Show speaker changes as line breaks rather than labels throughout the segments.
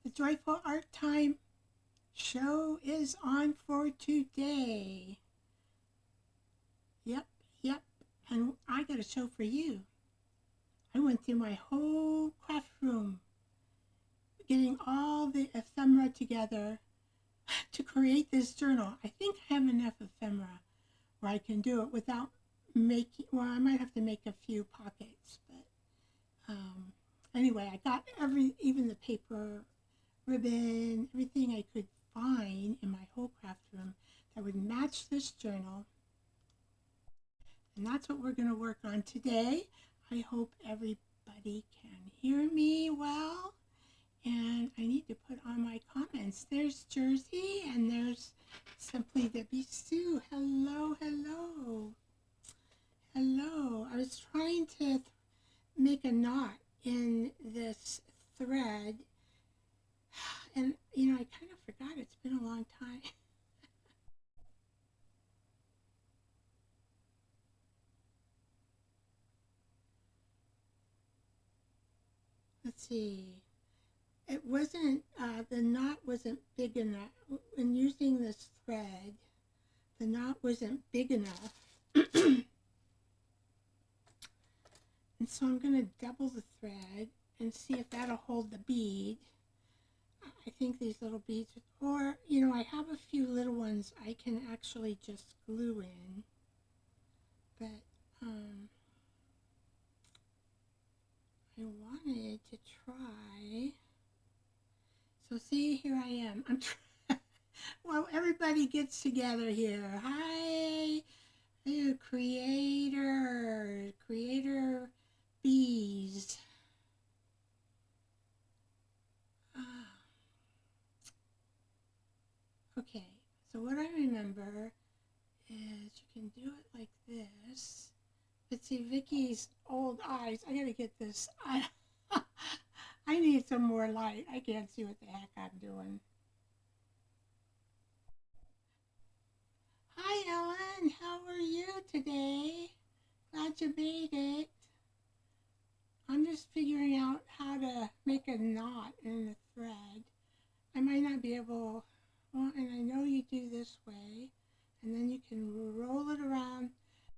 The Joyful Art Time show is on for today. Yep, yep. And I got a show for you. I went through my whole craft room getting all the ephemera together to create this journal. I think I have enough ephemera where I can do it without making, well, I might have to make a few pockets, but anyway, I got even the paper, ribbon, everything I could find in my whole craft room that would match this journal. And that's what we're going to work on today. I hope everybody can hear me well. And I need to put on my comments. There's Jersey and there's Simply Debbie Sue. Hello, hello. Hello. I was trying to make a knot in this thread. And, you know, I kind of forgot. It's been a long time. Let's see. It wasn't, the knot wasn't big enough. When using this thread, the knot wasn't big enough. And so I'm going to double the thread and see if that'll hold the bead. I think these little beads, or, you know, I have a few little ones I can actually just glue in. But, I wanted to try. So see, here I am. I'm trying. Well, everybody gets together here. Hi, creator bees. Okay, so what I remember is you can do it like this. But see, Vicky's old eyes. I gotta get this. I need some more light. I can't see what the heck I'm doing. Hi, Ellen. How are you today? Glad you made it. I'm just figuring out how to make a knot in the thread. I might not be able, well, and I know you do this way, and then you can roll it around.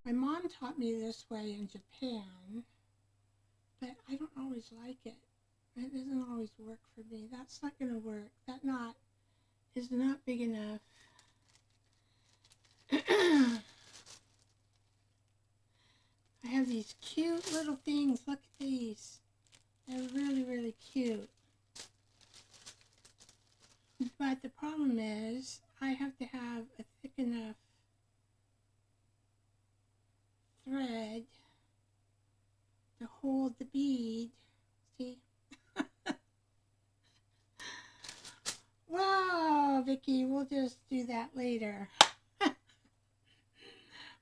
My mom taught me this way in Japan, but I don't always like it. It doesn't always work for me. That's not going to work. That knot is not big enough. I have these cute little things. Look at these. They're really, really cute. But the problem is I have to have a thick enough thread to hold the bead. See? Wow, Vicky, we'll just do that later.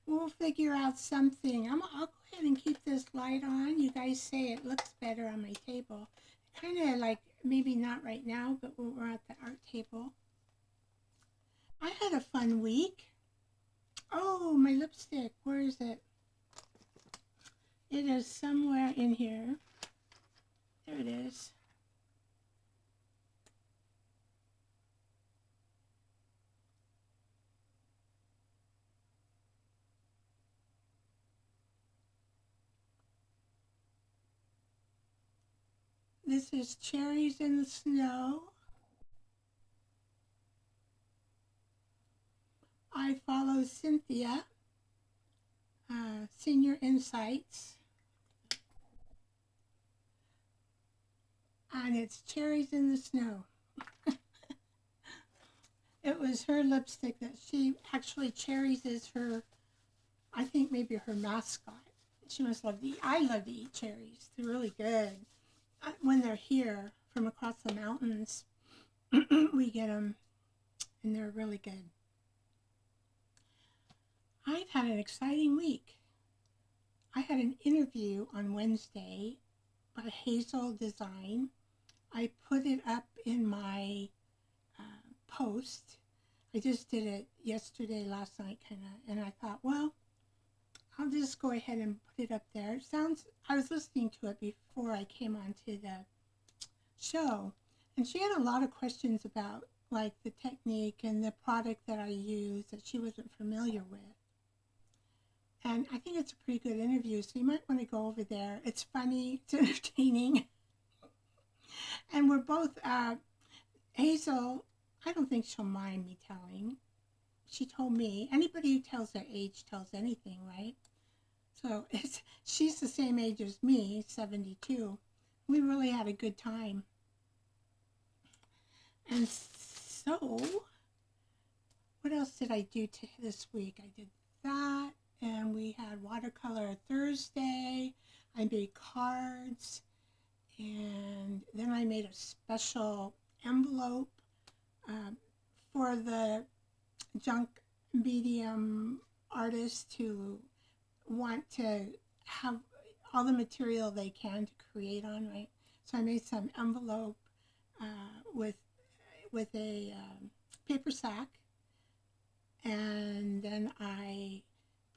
We'll figure out something. I'll go ahead and keep this light on. You guys say it looks better on my table. Kind of like, maybe not right now, but when we're at the art table. I had a fun week. Oh, my lipstick. Where is it? It is somewhere in here. There it is. This is Cherries in the Snow. I follow Cynthia, Senior Insights. And it's Cherries in the Snow. It was her lipstick that she actually, Cherries is her, I think maybe her mascot. She must love to eat. I love to eat cherries. They're really good. When they're here from across the mountains, we get them and they're really good. I've had an exciting week. I had an interview on Wednesday by Hazel Design. I put it up in my post. I just did it yesterday, last night, kind of, and I thought, well, I'll just go ahead and put it up there. It sounds, I was listening to it before I came onto the show, And she had a lot of questions about like the technique and the product that I use that she wasn't familiar with. And I think it's a pretty good interview, so you might want to go over there. It's funny, it's entertaining. And we're both, Hazel, I don't think she'll mind me telling. She told me, anybody who tells their age tells anything, right? So she's the same age as me, 72. We really had a good time. And so, what else did I do this week? I did that, and we had watercolor Thursday. I made cards, and then I made a special envelope for the junk medium artists who want to have all the material they can to create on, right? So I made some envelope with a paper sack, and then I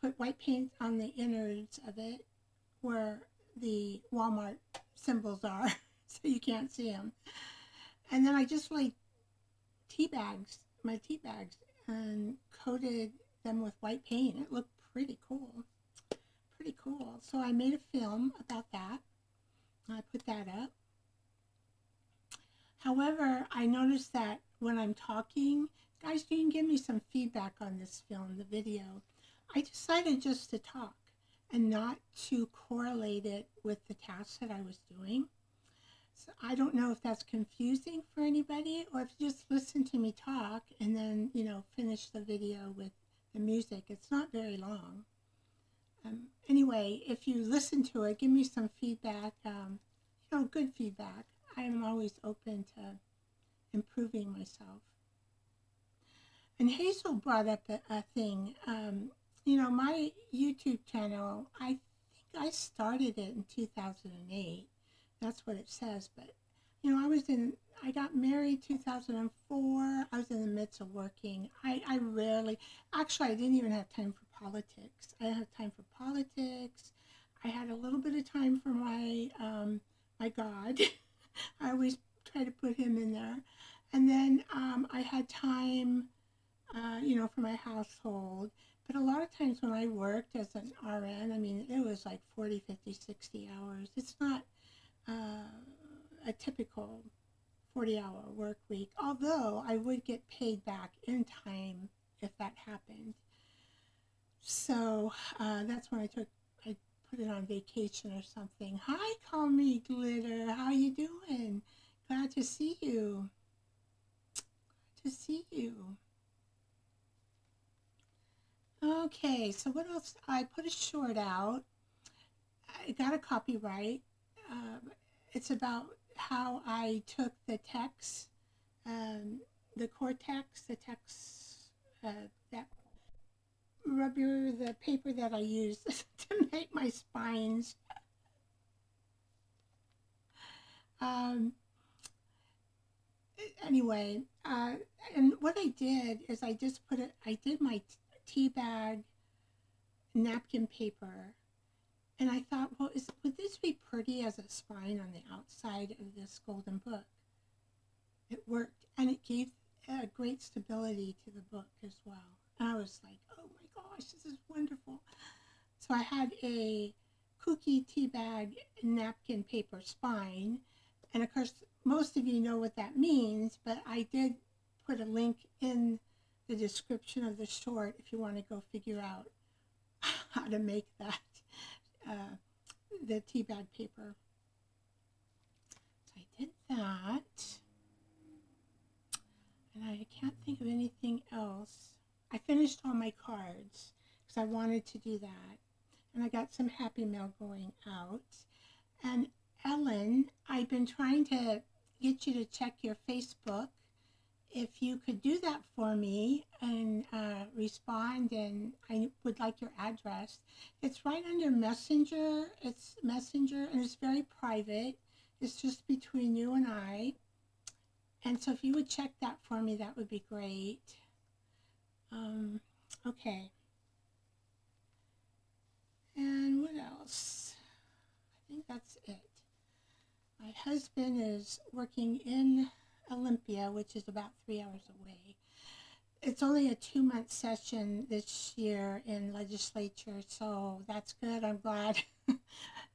put white paint on the innards of it where the Walmart symbols are, so you can't see them. And then I just laid my tea bags, and coated them with white paint. It looked pretty cool. Pretty cool. So I made a film about that. I put that up. However, I noticed that when I'm talking, guys, you can give me some feedback on this film, the video. I decided just to talk and not to correlate it with the tasks that I was doing. So I don't know if that's confusing for anybody, or if you just listen to me talk and then, finish the video with the music. It's not very long. Anyway, if you listen to it, give me some feedback, good feedback. I am always open to improving myself. And Hazel brought up a thing. My YouTube channel, I think I started it in 2008. That's what it says. But, I got married 2004. I was in the midst of working. I rarely, actually, I didn't even have time for politics. I didn't have time for politics. I had a little bit of time for my God. I always try to put him in there. And then I had time, for my household. But a lot of times when I worked as an RN, it was like 40, 50, 60 hours. It's not a typical 40-hour work week, although I would get paid back in time if that happened. So that's when I put it on vacation or something. Hi, Call Me Glitter. How you doing? Glad to see you. Glad to see you. Okay, so what else? I put a short out. I got a copyright. It's about how I took the text, the cortex, that rubber, the paper that I used to make my spines. Anyway, and what I did is I did my tea bag napkin paper. And I thought, well, would this be pretty as a spine on the outside of this golden book? It worked, and it gave great stability to the book as well. And I was like, oh my gosh, this is wonderful. So I had a kooky tea bag napkin paper spine. And of course, most of you know what that means, but I did put a link in the description of the short if you want to go figure out how to make that. The tea bag paper. So I did that, and I can't think of anything else. I finished all my cards because I wanted to do that, and I got some happy mail going out. And Ellen, I've been trying to get you to check your Facebook. If you could do that for me and respond, and I would like your address. It's right under Messenger. It's Messenger, and it's very private. It's just between you and I. And so if you would check that for me, that would be great. Okay. And what else? I think that's it. My husband is working in Olympia, which is about 3 hours away. It's only a 2-month session this year in legislature, so that's good. I'm glad.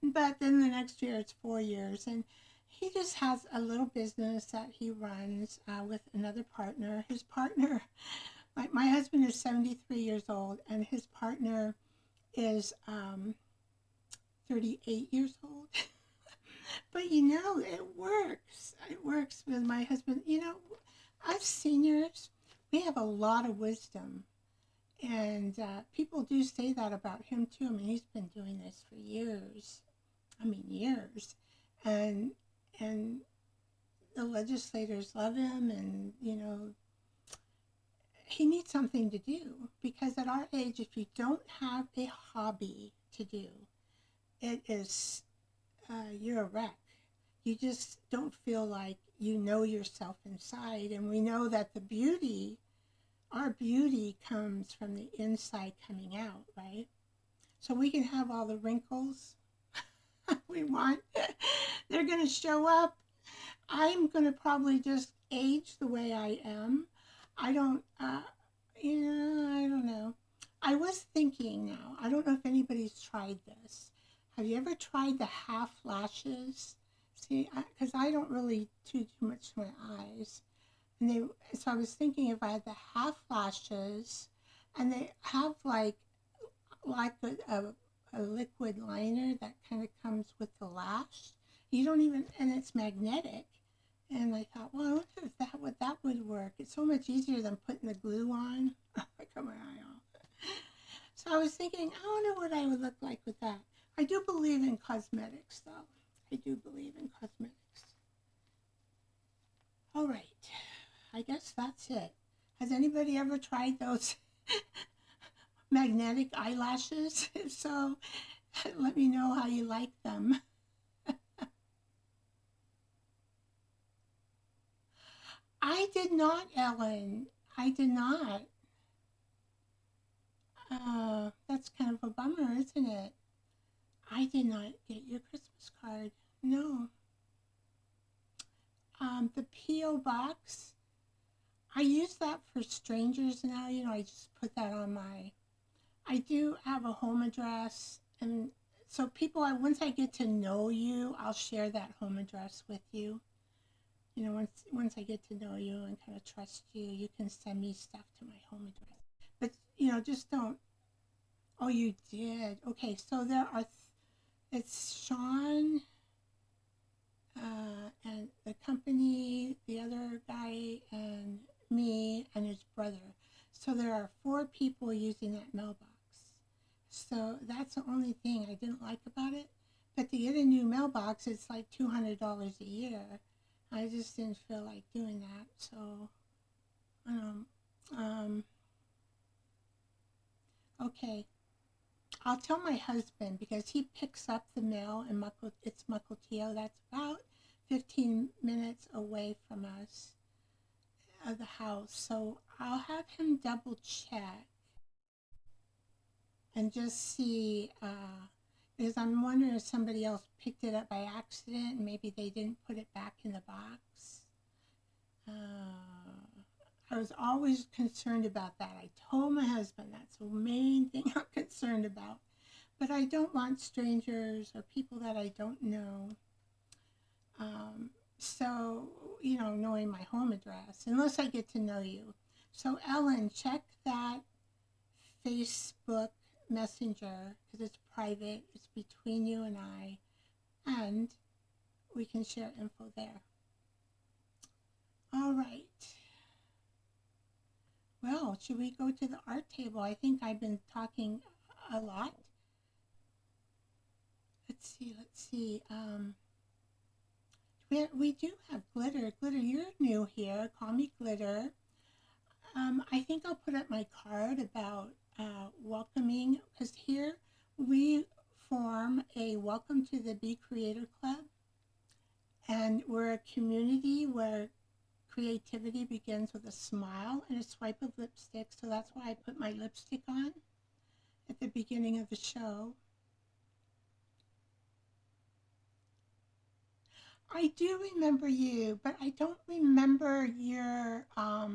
But then the next year it's 4 years, and he just has a little business that he runs with another partner. His partner, like my husband, is 73 years old, and his partner is 38 years old. But you know, it works. It works with my husband. You know, us seniors, we have a lot of wisdom. And people do say that about him too. I mean, he's been doing this for years. I mean, years. And the legislators love him, and, you know, he needs something to do, because at our age, if you don't have a hobby to do, it is, you're a wreck. You just don't feel like you know yourself inside. And we know that the beauty, our beauty comes from the inside coming out, right? So we can have all the wrinkles we want. They're going to show up. I'm going to probably just age the way I am. I don't, I don't know. I was thinking now, I don't know if anybody's tried this. Have you ever tried the half lashes? See, because I don't really do too much to my eyes. And so I was thinking if I had the half lashes, and they have like a liquid liner that kind of comes with the lash. You don't even, and it's magnetic. And I thought, well, I wonder if that would work. It's so much easier than putting the glue on. I cut my eye off. So I was thinking, I don't know what I would look like with that. I do believe in cosmetics, though. I do believe in cosmetics. All right. I guess that's it. Has anybody ever tried those magnetic eyelashes? If so, let me know how you like them. I did not, Ellen. I did not. That's kind of a bummer, isn't it? I did not get your Christmas card. No. The P.O. box, I use that for strangers now. You know, I just put that on my, I do have a home address. And so people, once I get to know you, I'll share that home address with you. You know, once I get to know you and kind of trust you, you can send me stuff to my home address. But, you know, just don't. Oh, you did. Okay, so there are, it's Sean and the company, the other guy, and me and his brother. So there are 4 people using that mailbox. So that's the only thing I didn't like about it. But to get a new mailbox, it's like $200 a year. I just didn't feel like doing that. So, okay. I'll tell my husband, because he picks up the mail in it's Mukilteo. That's about 15 minutes away from us, the house. So I'll have him double check and just see, because I'm wondering if somebody else picked it up by accident and maybe they didn't put it back in the box. I was always concerned about that. I told my husband that's the main thing I'm concerned about. But I don't want strangers or people that I don't know. So, you know, knowing my home address, unless I get to know you. So, Ellen, check that Facebook Messenger, because it's private. It's between you and I. And we can share info there. All right. Well, should we go to the art table? I think I've been talking a lot. Let's see. We do have glitter. Glitter, you're new here. Call me Glitter. I think I'll put up my card about welcoming, because here we form a Welcome to the Be Creator Club. And we're a community where creativity begins with a smile and a swipe of lipstick. So that's why I put my lipstick on at the beginning of the show. I do remember you, but I don't remember your, I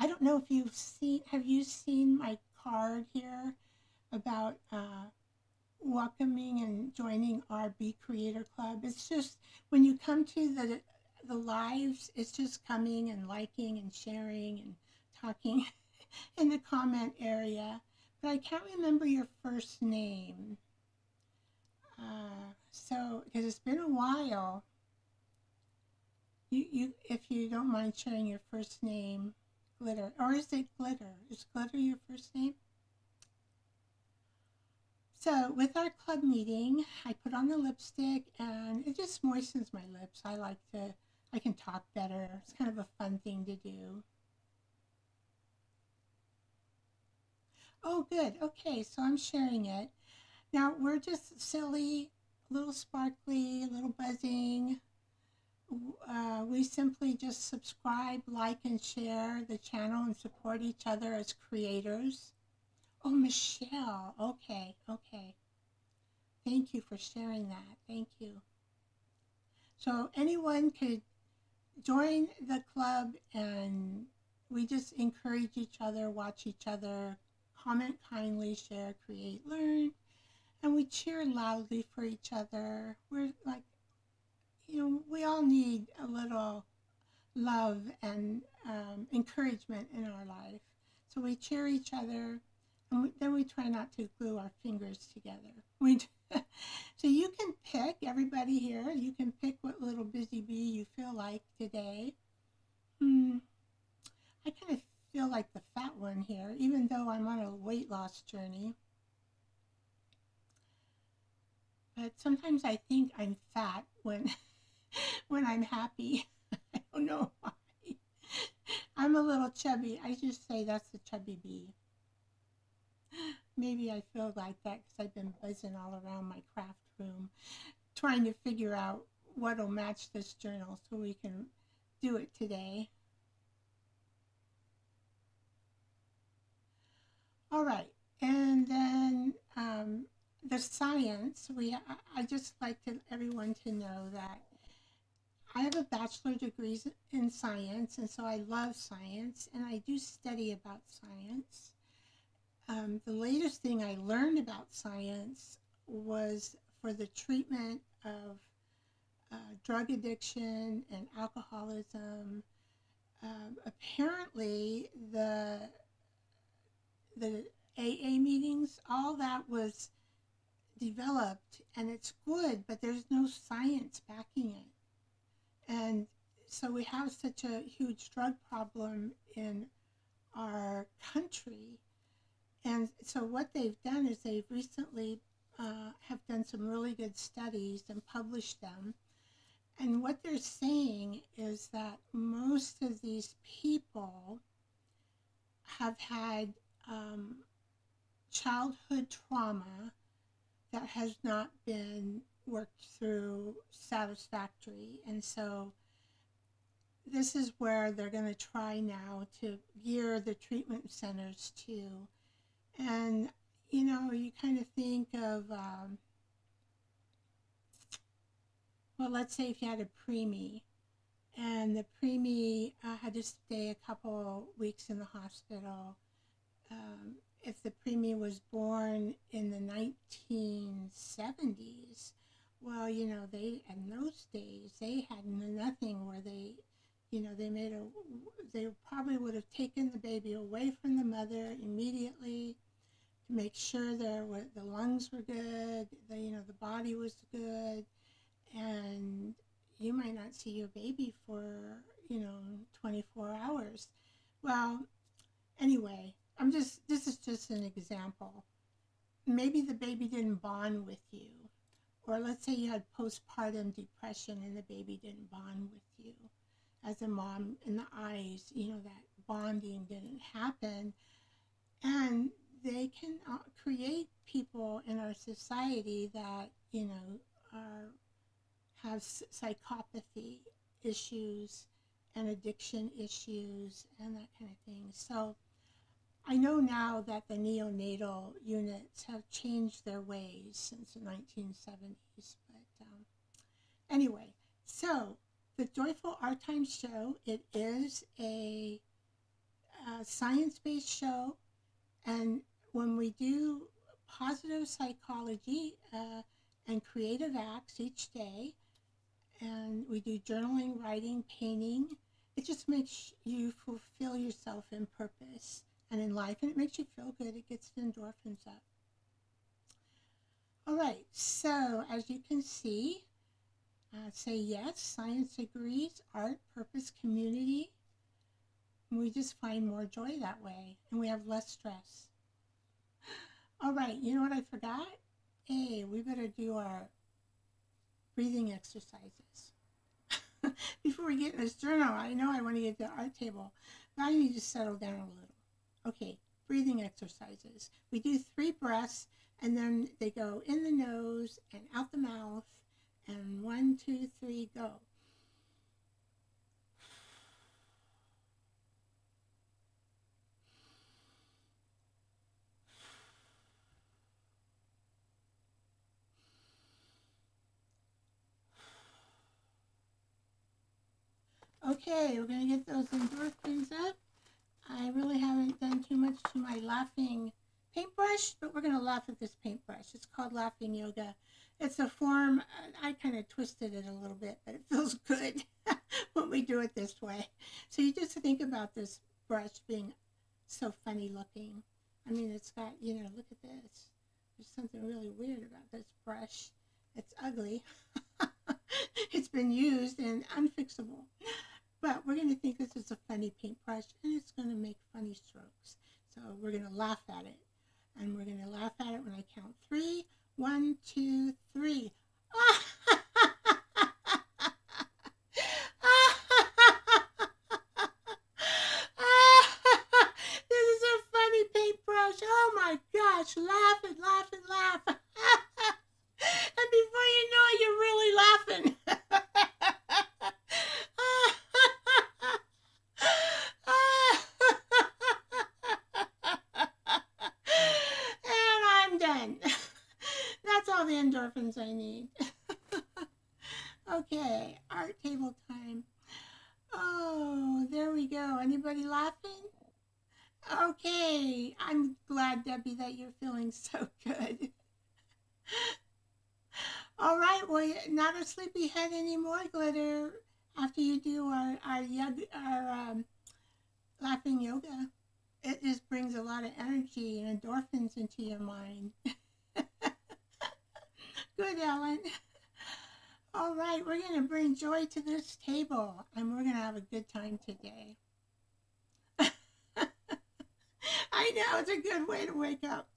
don't know if have you seen my card here about welcoming and joining our Be Creator Club? It's just when you come to the lives, it's just coming and liking and sharing and talking in the comment area. But I can't remember your first name. So, because it's been a while, if you don't mind sharing your first name, Glitter, or is it Glitter? Is Glitter your first name? So with our club meeting, I put on the lipstick and it just moistens my lips. I can talk better. It's kind of a fun thing to do. Oh, good. Okay, so I'm sharing it. Now we're just silly, a little sparkly, a little buzzing. We simply just subscribe, like, and share the channel and support each other as creators. Oh, Michelle. Okay, okay. Thank you for sharing that. Thank you. So anyone could join the club and we just encourage each other, watch each other, comment kindly, share, create, learn, and we cheer loudly for each other. We're like, we all need a little love and encouragement in our life. So we cheer each other, and then we try not to glue our fingers together. So you can pick, everybody here, you can pick what little busy bee you feel like today. I kind of feel like the fat one here, even though I'm on a weight loss journey. But sometimes I think I'm fat when when I'm happy. I don't know why. I'm a little chubby. I just say that's the chubby bee. Maybe I feel like that because I've been buzzing all around my craft room trying to figure out what'll match this journal so we can do it today. All right, and then the science. I just like everyone to know that I have a bachelor degree in science, and so I love science, and I do study about science. The latest thing I learned about science was for the treatment of drug addiction and alcoholism. Apparently, the AA meetings, all that was developed and it's good, but there's no science backing it. And so we have such a huge drug problem in our country. And so what they've done is they've recently have done some really good studies and published them. And what they're saying is that most of these people have had childhood trauma that has not been worked through satisfactory. And so this is where they're going to try now to gear the treatment centers to. And, you kind of think of, well, let's say if you had a preemie and the preemie had to stay a couple weeks in the hospital. If the preemie was born in the 1970s, well, they in those days they had nothing where they probably would have taken the baby away from the mother immediately to make sure the lungs were good, the body was good, and you might not see your baby for 24 hours. Well, anyway, this is just an example. Maybe the baby didn't bond with you, or let's say you had postpartum depression and the baby didn't bond with you as a mom in the eyes, that bonding didn't happen. And they can create people in our society that are have psychopathy issues and addiction issues and that kind of thing. So I know now that the neonatal units have changed their ways since the 1970s. But anyway, So, the Joyful Art Time show, it is a science-based show, and when we do positive psychology and creative acts each day, and we do journaling, writing, painting, it just makes you fulfill yourself in purpose and in life, and it makes you feel good. It gets the endorphins up. All right, so as you can see, say yes, science agrees, art, purpose, community. And we just find more joy that way, and we have less stress. All right, you know what I forgot? Hey, we better do our breathing exercises. Before we get in this journal, I know I want to get to the art table, but I need to settle down a little. Okay, breathing exercises. We do 3 breaths, and then they go in the nose and out the mouth, and 1, 2, 3, go. Okay, we're going to get those endorphins up. I really haven't done too much to my laughing paintbrush, but we're going to laugh at this paintbrush. It's called Laughing Yoga. It's a form, I kind of twisted it a little bit, but it feels good when we do it this way. So you just think about this brush being so funny looking. I mean, it's got, you know, look at this. There's something really weird about this brush. It's ugly. It's been used and unfixable. But we're going to think this is a funny paintbrush, and it's going to make funny strokes. So we're going to laugh at it. And we're going to laugh at it when I count 3. 1, 2, 3. This is a funny paintbrush. Oh my gosh, laugh and laugh and laugh. And before you know it, you're really laughing. And I'm done. That's all the endorphins I need. Okay, art table time. Oh, there we go. Anybody laughing? Okay, I'm glad, Debbie, that you're feeling so good. All right, well, not a sleepy head anymore, Glitter, after you do our laughing yoga. It just brings a lot of energy and endorphins into your mind. Good, Ellen. All right, we're going to bring joy to this table, and we're going to have a good time today. I know, it's a good way to wake up.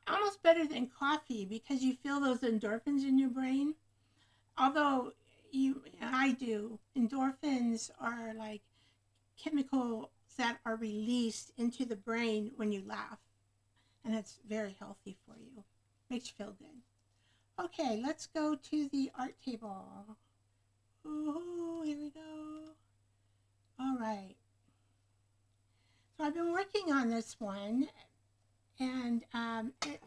Almost better than coffee, because you feel those endorphins in your brain. Although I do, endorphins are like chemicals that are released into the brain when you laugh, and it's very healthy for you. Makes you feel good. Okay, let's go to the art table. Ooh, here we go. All right. So I've been working on this one, and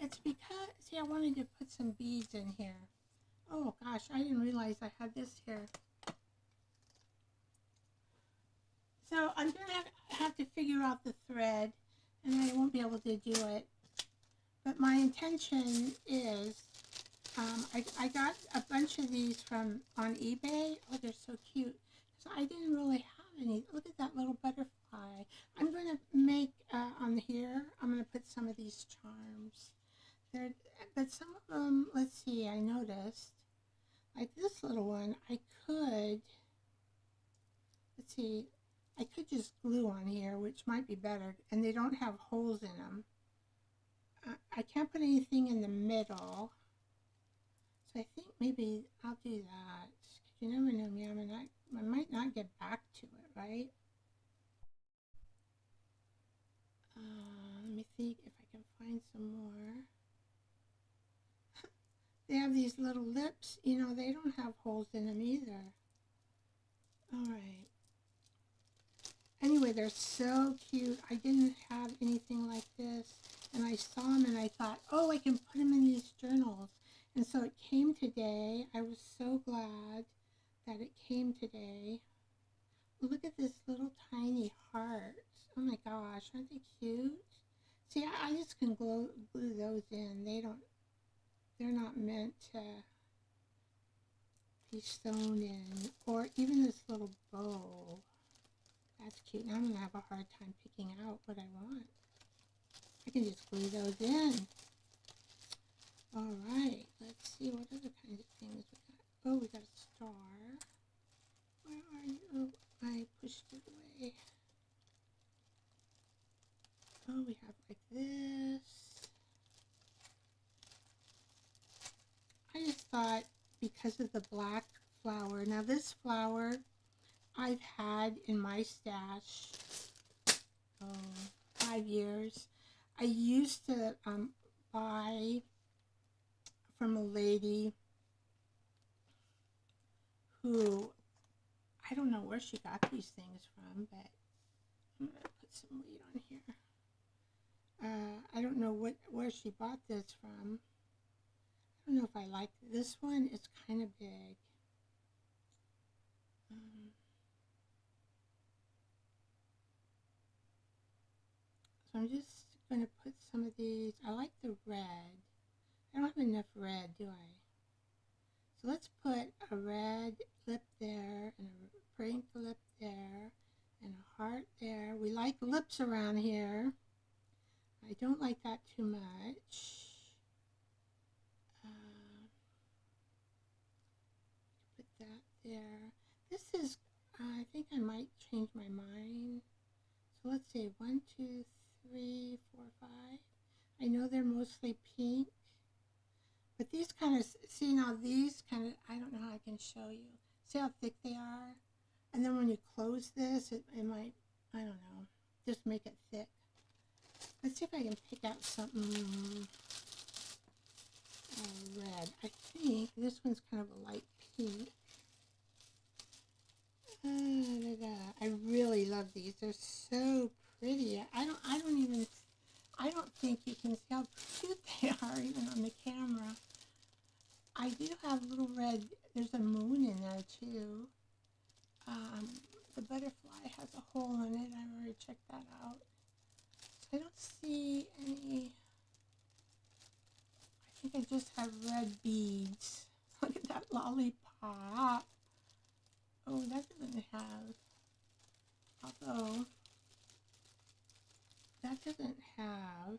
it's because, see, I wanted to put some beads in here. Oh gosh, I didn't realize I had this here. So I'm going to have to figure out the thread, and I won't be able to do it. But my intention is, I got a bunch of these on eBay. Oh, they're so cute. So I didn't really have any. Look at that little butterfly. I'm going to make, on here, I'm going to put some of these charms. But some of them, let's see, I noticed, like this little one, I could, let's see, I could just glue on here, which might be better, and they don't have holes in them. I can't put anything in the middle, so I think maybe I'll do that. You never know me, I might not get back to it, right? Let me think if I can find some more. They have these little lips, you know, they don't have holes in them either. All right. Anyway, they're so cute. I didn't have anything like this, and I saw them and I thought, oh, I can put them in these journals. And so it came today. I was so glad that it came today. Look at this little tiny heart. Oh my gosh, aren't they cute? See, I just can glue those in. They're not meant to be sewn in. Or even this little bow. That's cute. Now I'm going to have a hard time picking out what I want. I can just glue those in. All right, let's see what other kinds of things we got. Oh, we got a star. Where are you? Oh, I pushed it away. Oh, we have like this. I just thought because of the black flower. Now this flower I've had in my stash 5 years. I used to buy from a lady who, I don't know where she got these things from, but I'm going to put some weight on here. I don't know where she bought this from. I don't know if I like this one. It's kind of big. So I'm just going to put some of these. I like the red. I don't have enough red, do I? So let's put a red lip there and a pink lip there and a heart there. We like lips around here. I don't like that too much. Put that there. This is, I think I might change my mind. So let's see, 1, 2, 3, 4, 5. I know they're mostly pink, but these kind of, see now these kind of, I don't know how I can show you. See how thick they are? And then when you close this, it might, I don't know, just make it thick. Let's see if I can pick out something red. I think this one's kind of a light pink. I really love these. They're so pretty. I don't think you can see how cute they are even on the camera. I do have little red, there's a moon in there too. The butterfly has a hole in it. I've already checked that out. So I don't see any, I think I just have red beads. Look at that lollipop. Oh, that doesn't have, although that doesn't have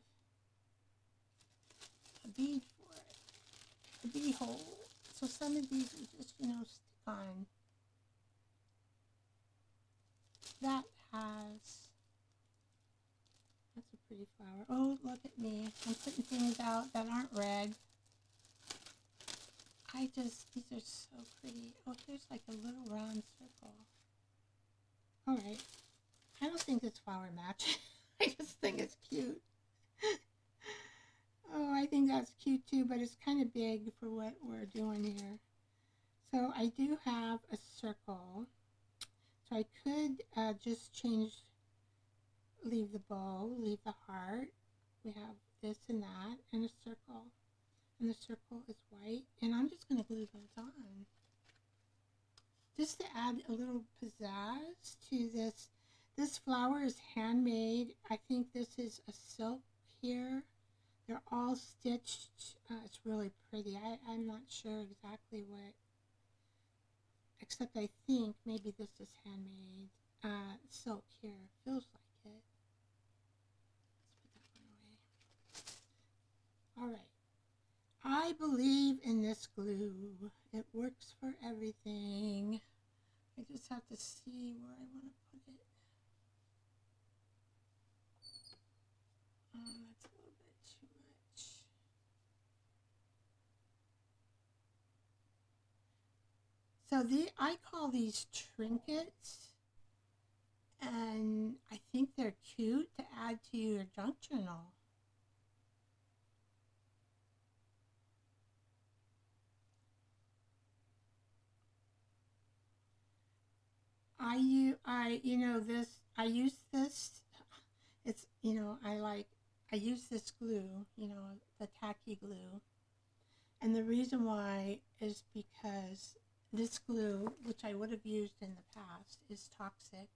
a bead for it, a bead hole. So some of these you just, stick on. That has, that's a pretty flower. Oh, look at me. I'm putting things out that aren't red. These are so pretty. Oh, there's like a little round circle. All right. I don't think this flower matches. I just think it's cute. Oh, I think that's cute too, but it's kind of big for what we're doing here. So I do have a circle. So I could just leave the bow, leave the heart. We have this and that, and a circle. And the circle is white. And I'm just going to glue those on. Just to add a little pizzazz to this. This flower is handmade. I think this is a silk here. They're all stitched. It's really pretty. I'm not sure exactly what, except I think maybe this is handmade. Silk here. Feels like it. Let's put that one away. All right. I believe in this glue. It works for everything. I just have to see where I want to put it. That's a little bit too much. So I call these trinkets, and I think they're cute to add to your junk journal. I use this. It's, I use this glue, the tacky glue. And the reason why is because this glue, which I would have used in the past, is toxic.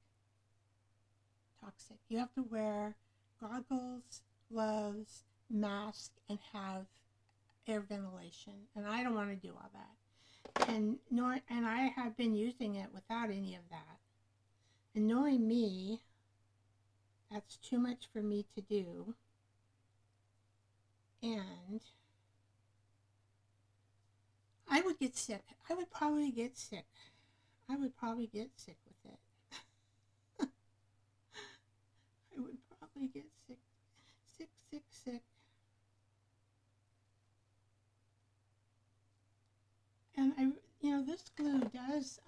Toxic. You have to wear goggles, gloves, mask, and have air ventilation. And I don't want to do all that. And I have been using it without any of that. And knowing me, that's too much for me to do. And I would get sick. I would probably get sick. I would probably get sick with it. I would probably get sick. Sick, sick, sick. And this glue does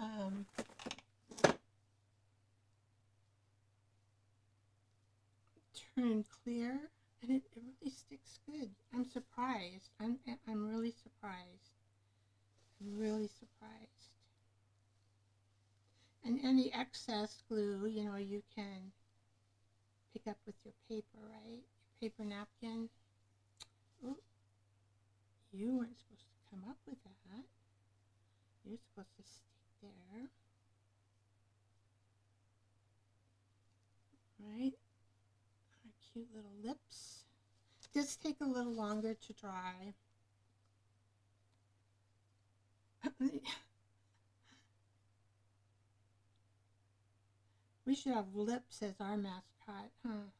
turn clear, and it really sticks good. I'm surprised. I'm really surprised. Really surprised. And any excess glue, you can pick up with your paper, right? Your paper napkin. Oh, you weren't supposed to come up with that. You're supposed to stick there. Right? Our cute little lips. This take a little longer to dry. We should have lips as our mascot, huh?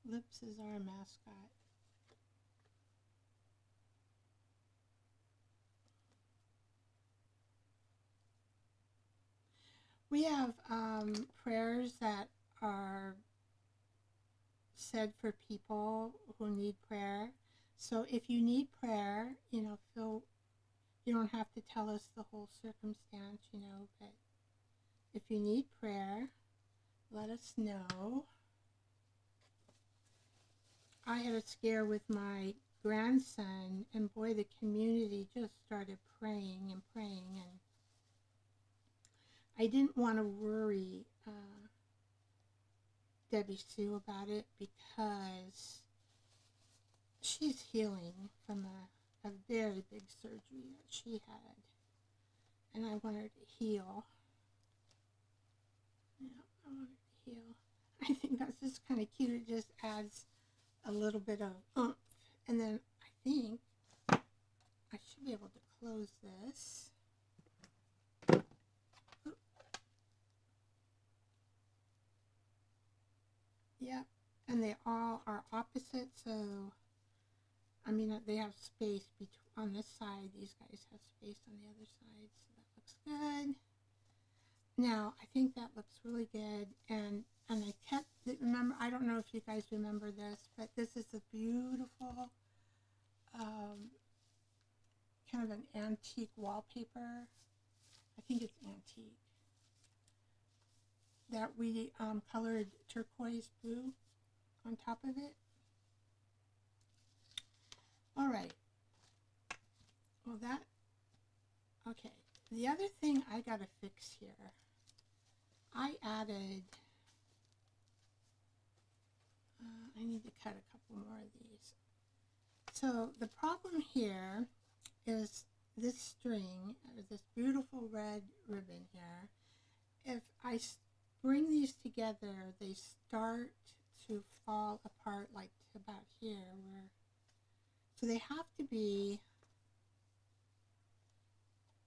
Lips is our mascot. We have prayers that are said for people who need prayer. So if you need prayer, feel you don't have to tell us the whole circumstance, but if you need prayer, let us know. I had a scare with my grandson, and boy, the community just started praying and praying, and I didn't want to worry Debbie Sue about it because she's healing from a very big surgery that she had, and I want her to heal. Yeah, I want her to heal. I think that's just kind of cute. It just adds a little bit of oomph. And then I think I should be able to close this. Yep, and they all are opposite, so they have space on this side. These guys have space on the other side, so that looks good. Now, I think that looks really good, and I kept, remember, I don't know if you guys remember this, but this is a beautiful kind of an antique wallpaper. I think it's antique. That we colored turquoise blue on top of it. All right. Well, okay. The other thing I gotta fix here, I added, I need to cut a couple more of these. So the problem here is this string, this beautiful red ribbon here. If I bring these together, they start to fall apart like about here, so they have to be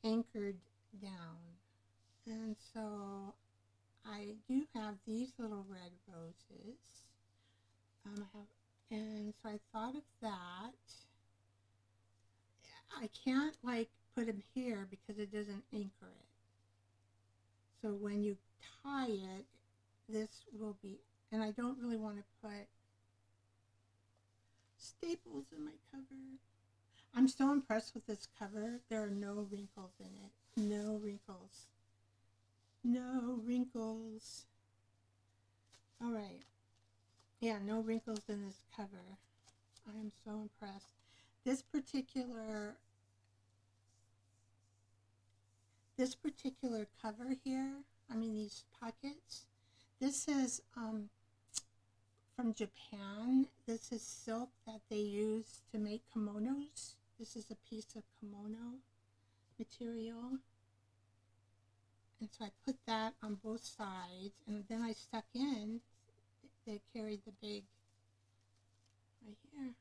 anchored down. And so I do have these little red roses. And so I thought of that. I can't put them here because it doesn't anchor it. So when you tie it, this will be, and I don't really want to put staples in my cover. I'm so impressed with this cover. There are no wrinkles in it. No wrinkles. No wrinkles. All right. Yeah, no wrinkles in this cover. I am so impressed. This particular cover here, these pockets, this is from Japan. This is silk that they use to make kimonos. This is a piece of kimono material. And so I put that on both sides, and then I stuck in, they carried the big right here.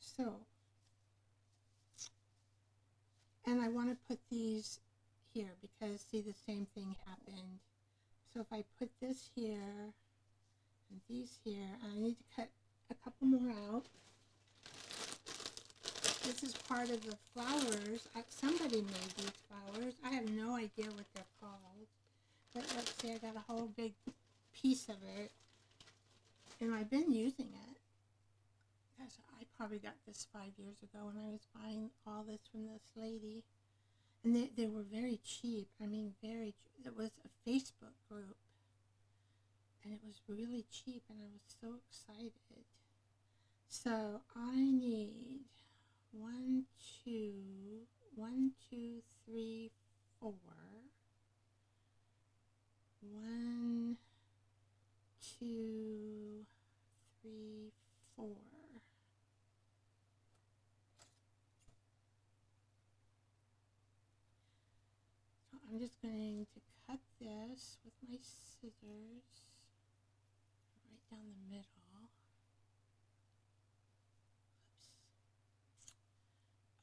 So, and I want to put these here because see the same thing happened. So if I put this here and these here, I need to cut a couple more out. This is part of the flowers. Somebody made these flowers. I have no idea what they're called. But let's see, I got a whole big piece of it. And I've been using it. Gosh, I probably got this 5 years ago when I was buying all this from this lady. And they were very cheap. I mean, very cheap. It was a Facebook group. And it was really cheap, and I was so excited. So I need 1, 2, 1, 2, 3, 4. 1, 2, 3, 4. So I'm just going to cut this with my scissors right down the middle. Oops.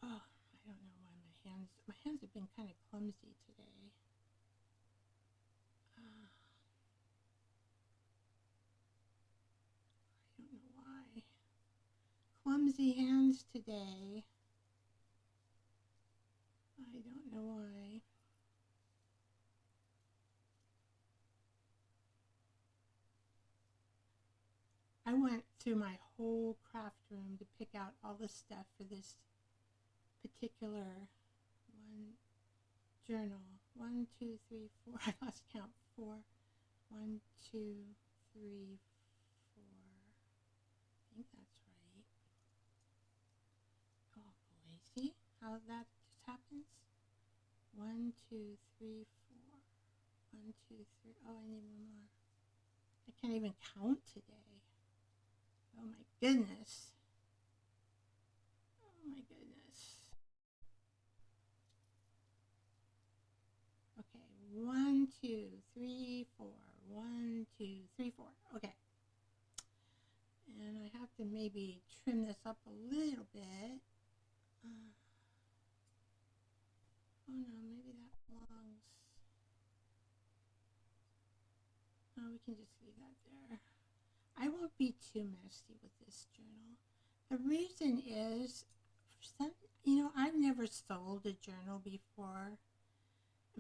Oh, I don't know why my hands have been kind of clumsy today. I don't know why. Clumsy hands today. I don't know why. I went through my whole craft room to pick out all the stuff for this particular one journal. 1, 2, 3, 4. I lost count. 4. 1, 2, 3, 4. I think that's right. Oh boy, see how that just happens? 1, 2, 3, 4. 1, 2, 3. Oh, I need one more. I can't even count today. Oh my goodness. Oh my goodness. Okay, 1, 2, 3, 4. 1, 2, 3, 4. Okay. And I have to maybe trim this up a little bit. Oh no, maybe that belongs. Oh, we can just leave that there. I won't be too messy with this journal. The reason is, for some, I've never sold a journal before.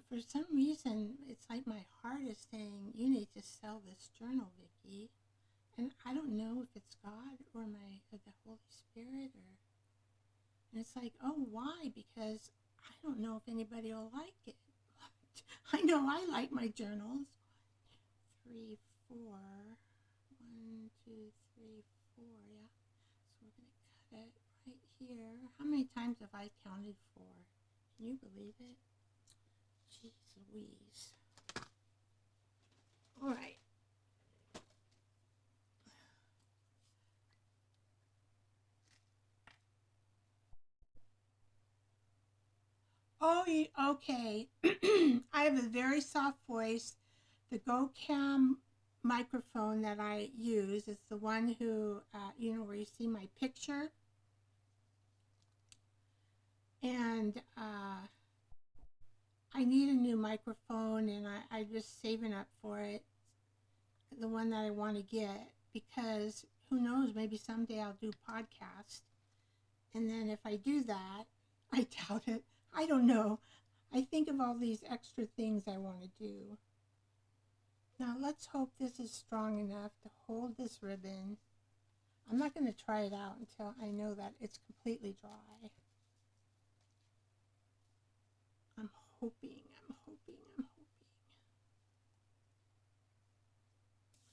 For some reason, it's like my heart is saying, you need to sell this journal, Vicki. And I don't know if it's God or the Holy Spirit, and it's like, oh, why? Because I don't know if anybody will like it. I know I like my journals. 3, 4. 1, 2, 3, 4. Yeah. So we're gonna cut it right here. How many times have I counted 4? Can you believe it? Jeez Louise. All right. Oh, okay. I have a very soft voice. The GoCam microphone that I use is the one who, where you see my picture. And I need a new microphone, and I'm just saving up for it, the one that I want to get, because who knows, maybe someday I'll do podcasts. And then if I do that, I doubt it. I don't know. I think of all these extra things I want to do. Now let's hope this is strong enough to hold this ribbon. I'm not going to try it out until I know that it's completely dry. I'm hoping.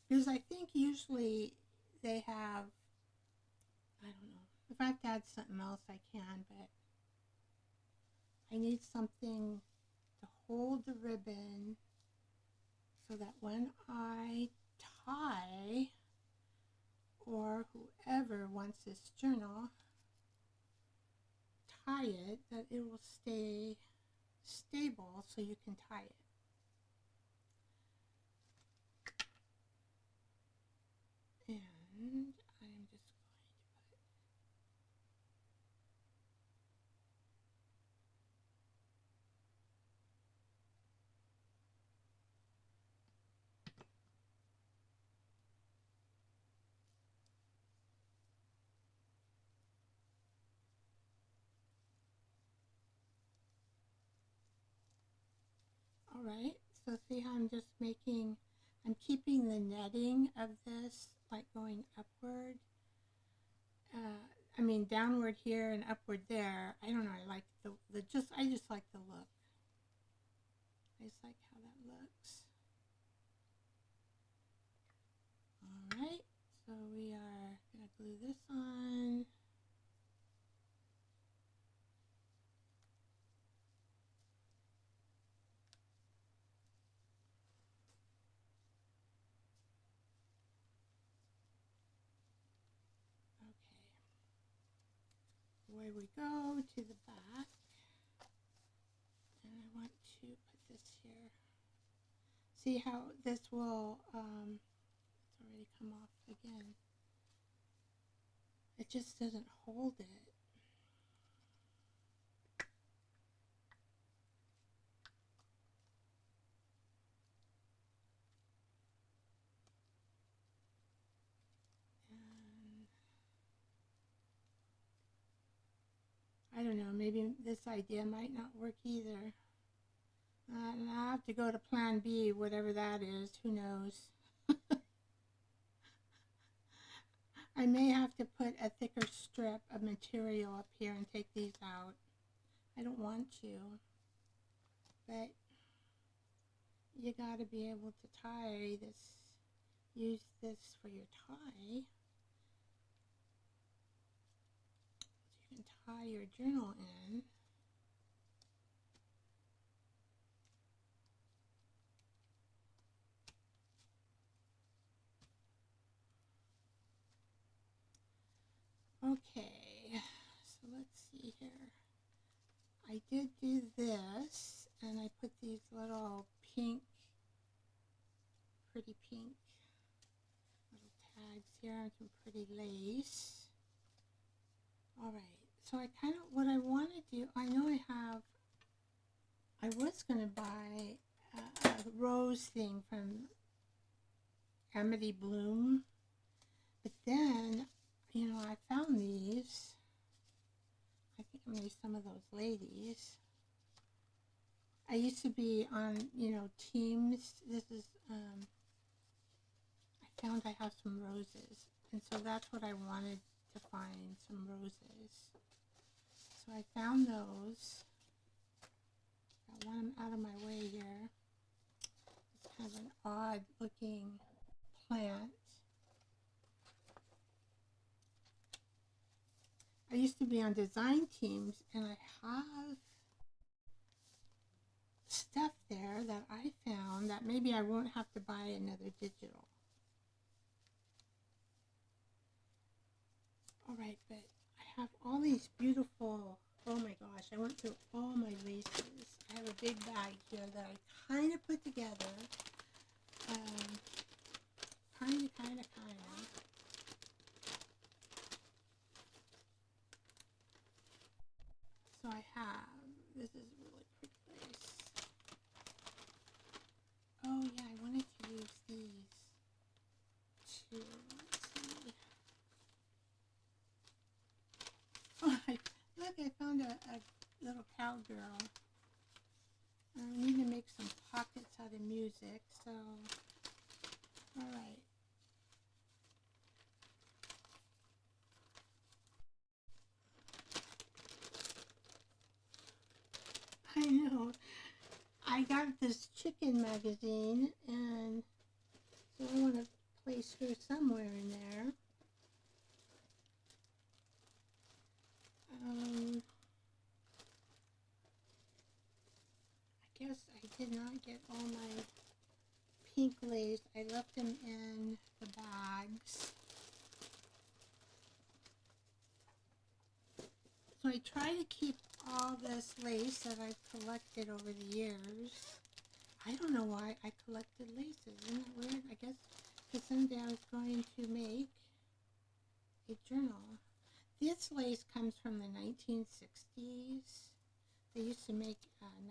Because I think usually they have, I don't know, if I have to add something else I can, but I need something to hold the ribbon so that when I tie, or whoever wants this journal, tie it, that it will stay stable so you can tie it. And I'm just all right, so see how I'm just making, I'm keeping the netting of this like going upward. I mean downward here and upward there. I don't know, I like I just like the look. I just like how that looks. All right, so we are gonna glue this on. Away we go to the back, and I want to put this here. See how this will, it's already come off again. It just doesn't hold it. And I don't know, maybe this idea might not work either. And I'll have to go to plan B, whatever that is, who knows. I may have to put a thicker strip of material up here and take these out. I don't want to, but you gotta be able to tie this, use this for your tie. So you can tie your journal in. Okay, so let's see here. I did do this, and I put these little pink, pretty pink little tags here and some pretty lace. All right, so I kind of, what I want to do, I know I was going to buy a rose thing from Amity Bloom, but then, you know, I found these. I think I'm going to use some of those ladies. I used to be on, you know, teams. This is, I found I have some roses, and so that's what I wanted to find, some roses. So I found those. Got one out of my way here. It's kind of an odd looking plant. I used to be on design teams, and I have stuff there that I found that maybe I won't have to buy another digital. All right, but I have all these beautiful, oh my gosh, I went through all my laces. I have a big bag here that I kind of put together. Kind of. So I have, this is really pretty lace. Oh yeah, I wanted to use these too. Let's see. Oh, look, I found a little cowgirl. I need to make some pockets out of music, so, all right. I know. I got this chicken magazine, and so I want to place her somewhere in there. I guess I did not get all my pink lace. I left them in the bags. So I try to keep all this lace that I've collected over the years. I don't know why I collected laces. Isn't that weird? I guess because someday I was going to make a journal. This lace comes from the 1960s. They used to make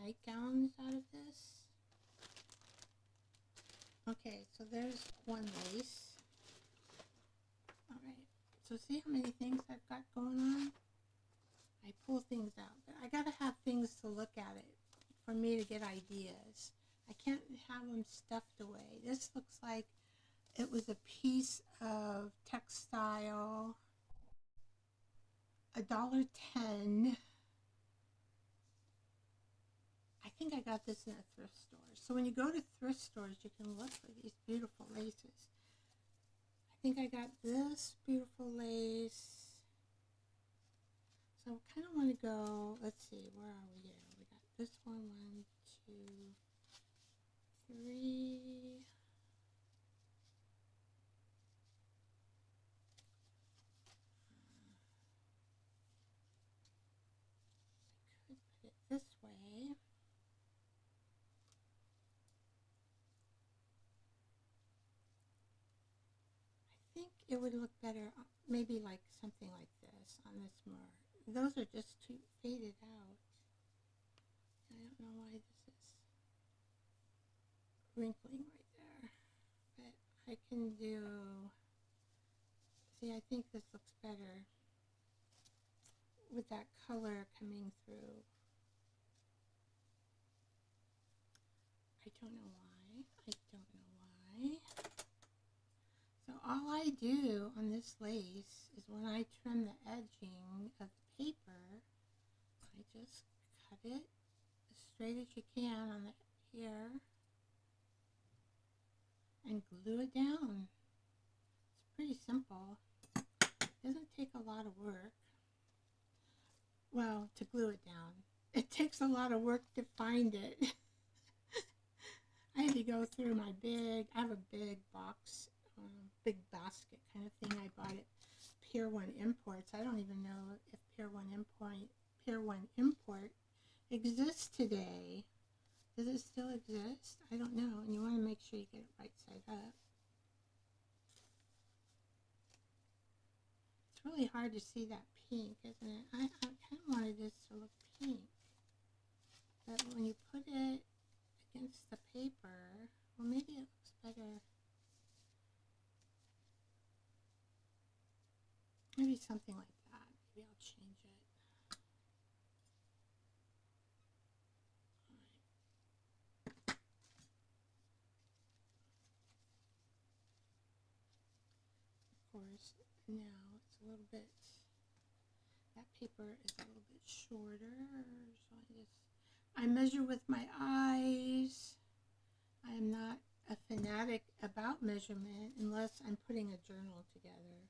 nightgowns out of this. Okay, so there's one lace. Alright, so see how many things I've got going on? I pull things out, but I gotta have things to look at it for me to get ideas. I can't have them stuffed away. This looks like it was a piece of textile, $1.10. I think I got this in a thrift store. So when you go to thrift stores, you can look for these beautiful laces. I think I got this beautiful lace. So I kind of want to go, let's see, where are we here? We got this one, 1, 2, 3. I could put it this way. I think it would look better, maybe like something like this on this more. Those are just too faded out. I don't know why this is wrinkling right there, but I can do, see, I think this looks better with that color coming through. I don't know why. I don't know why. So all I do on this lace is when I trim the edging of the paper, I just cut it as straight as you can on the here and glue it down. It's pretty simple. It doesn't take a lot of work. Well, to glue it down. It takes a lot of work to find it. I had to go through my I have a big box, big basket kind of thing. I bought it Pier 1 Imports. I don't even know if Pier 1 Import exists today. Does it still exist? I don't know. And you want to make sure you get it right side up. It's really hard to see that pink, isn't it? I kind of wanted this to look pink. But when you put it against the paper, well, maybe it looks better. Maybe something like that. Maybe I'll change it. Of course, now it's a little bit, that paper is a little bit shorter, so I measure with my eyes. I am not a fanatic about measurement unless I'm putting a journal together.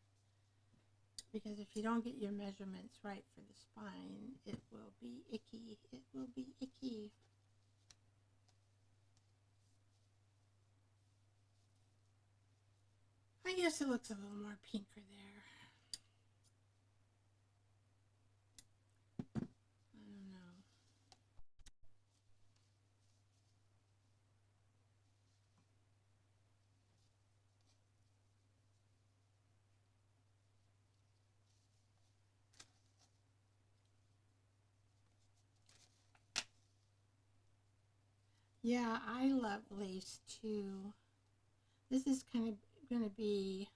Because if you don't get your measurements right for the spine, it will be icky. It will be icky. I guess it looks a little more pinker there. I don't know. Yeah, I love lace too. This is kind of going to be,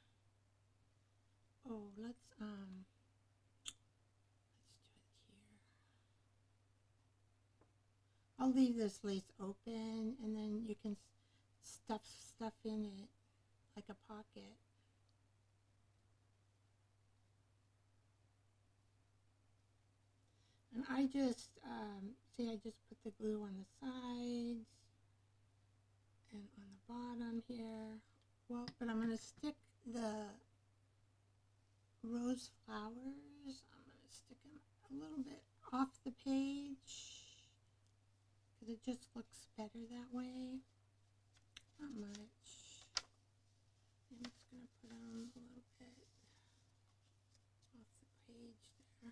oh, let's do it here. I'll leave this lace open and then you can stuff stuff in it like a pocket. And I just, see, I just put the glue on the sides and on the bottom here. Well, but I'm going to stick the rose flowers, I'm going to stick them a little bit off the page because it just looks better that way. Not much. I'm just going to put on a little bit off the page there.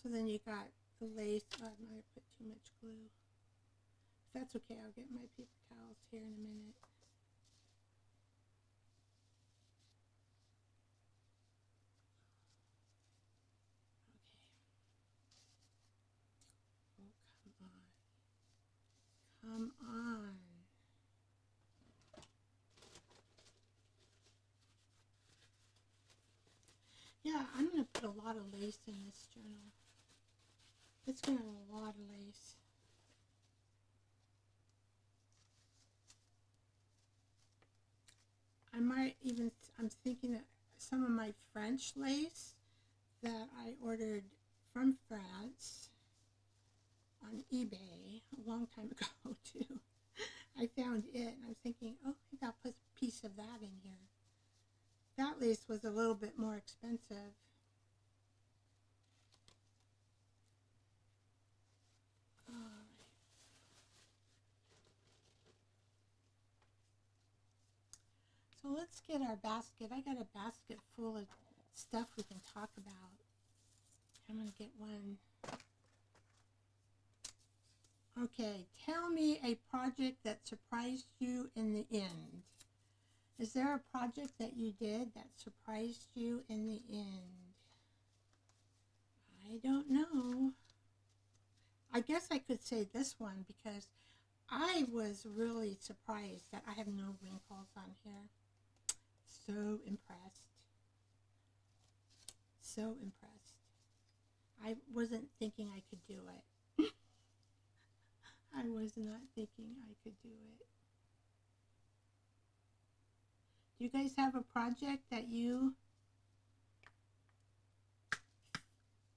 So then you got the lace. Oh, I might have put too much glue. If that's okay, I'll get my paper towels here in a minute. Okay. Oh, come on. Come on. Yeah, I'm going to put a lot of lace in this journal. It's going to have a lot of lace. I might even, I'm thinking that some of my French lace that I ordered from France on eBay a long time ago too. I found it and I was thinking, oh, maybe I'll put a piece of that in here. That lace was a little bit more expensive. Alright. So let's get our basket. I got a basket full of stuff we can talk about. I'm going to get one. Okay, tell me a project that surprised you in the end. Is there a project that you did that surprised you in the end? I don't know. I guess I could say this one because I was really surprised that I have no wrinkles on here. So impressed. So impressed. I wasn't thinking I could do it. I was not thinking I could do it. Do you guys have a project that you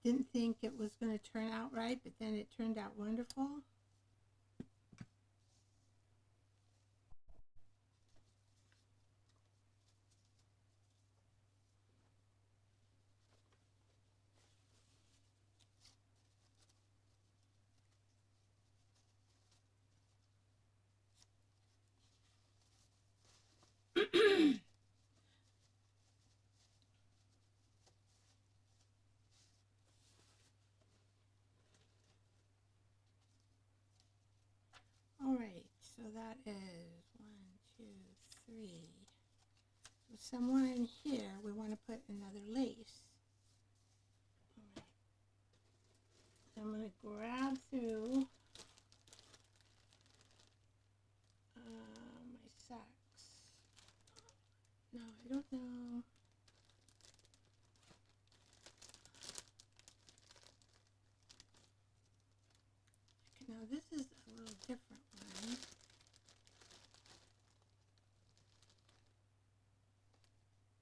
didn't think it was going to turn out right, but then it turned out wonderful? All right, so that is 1, 2, 3. So somewhere in here we want to put another lace. All right. So I'm going to grab through my sacks. No, I don't know. Okay, now this is a little different one.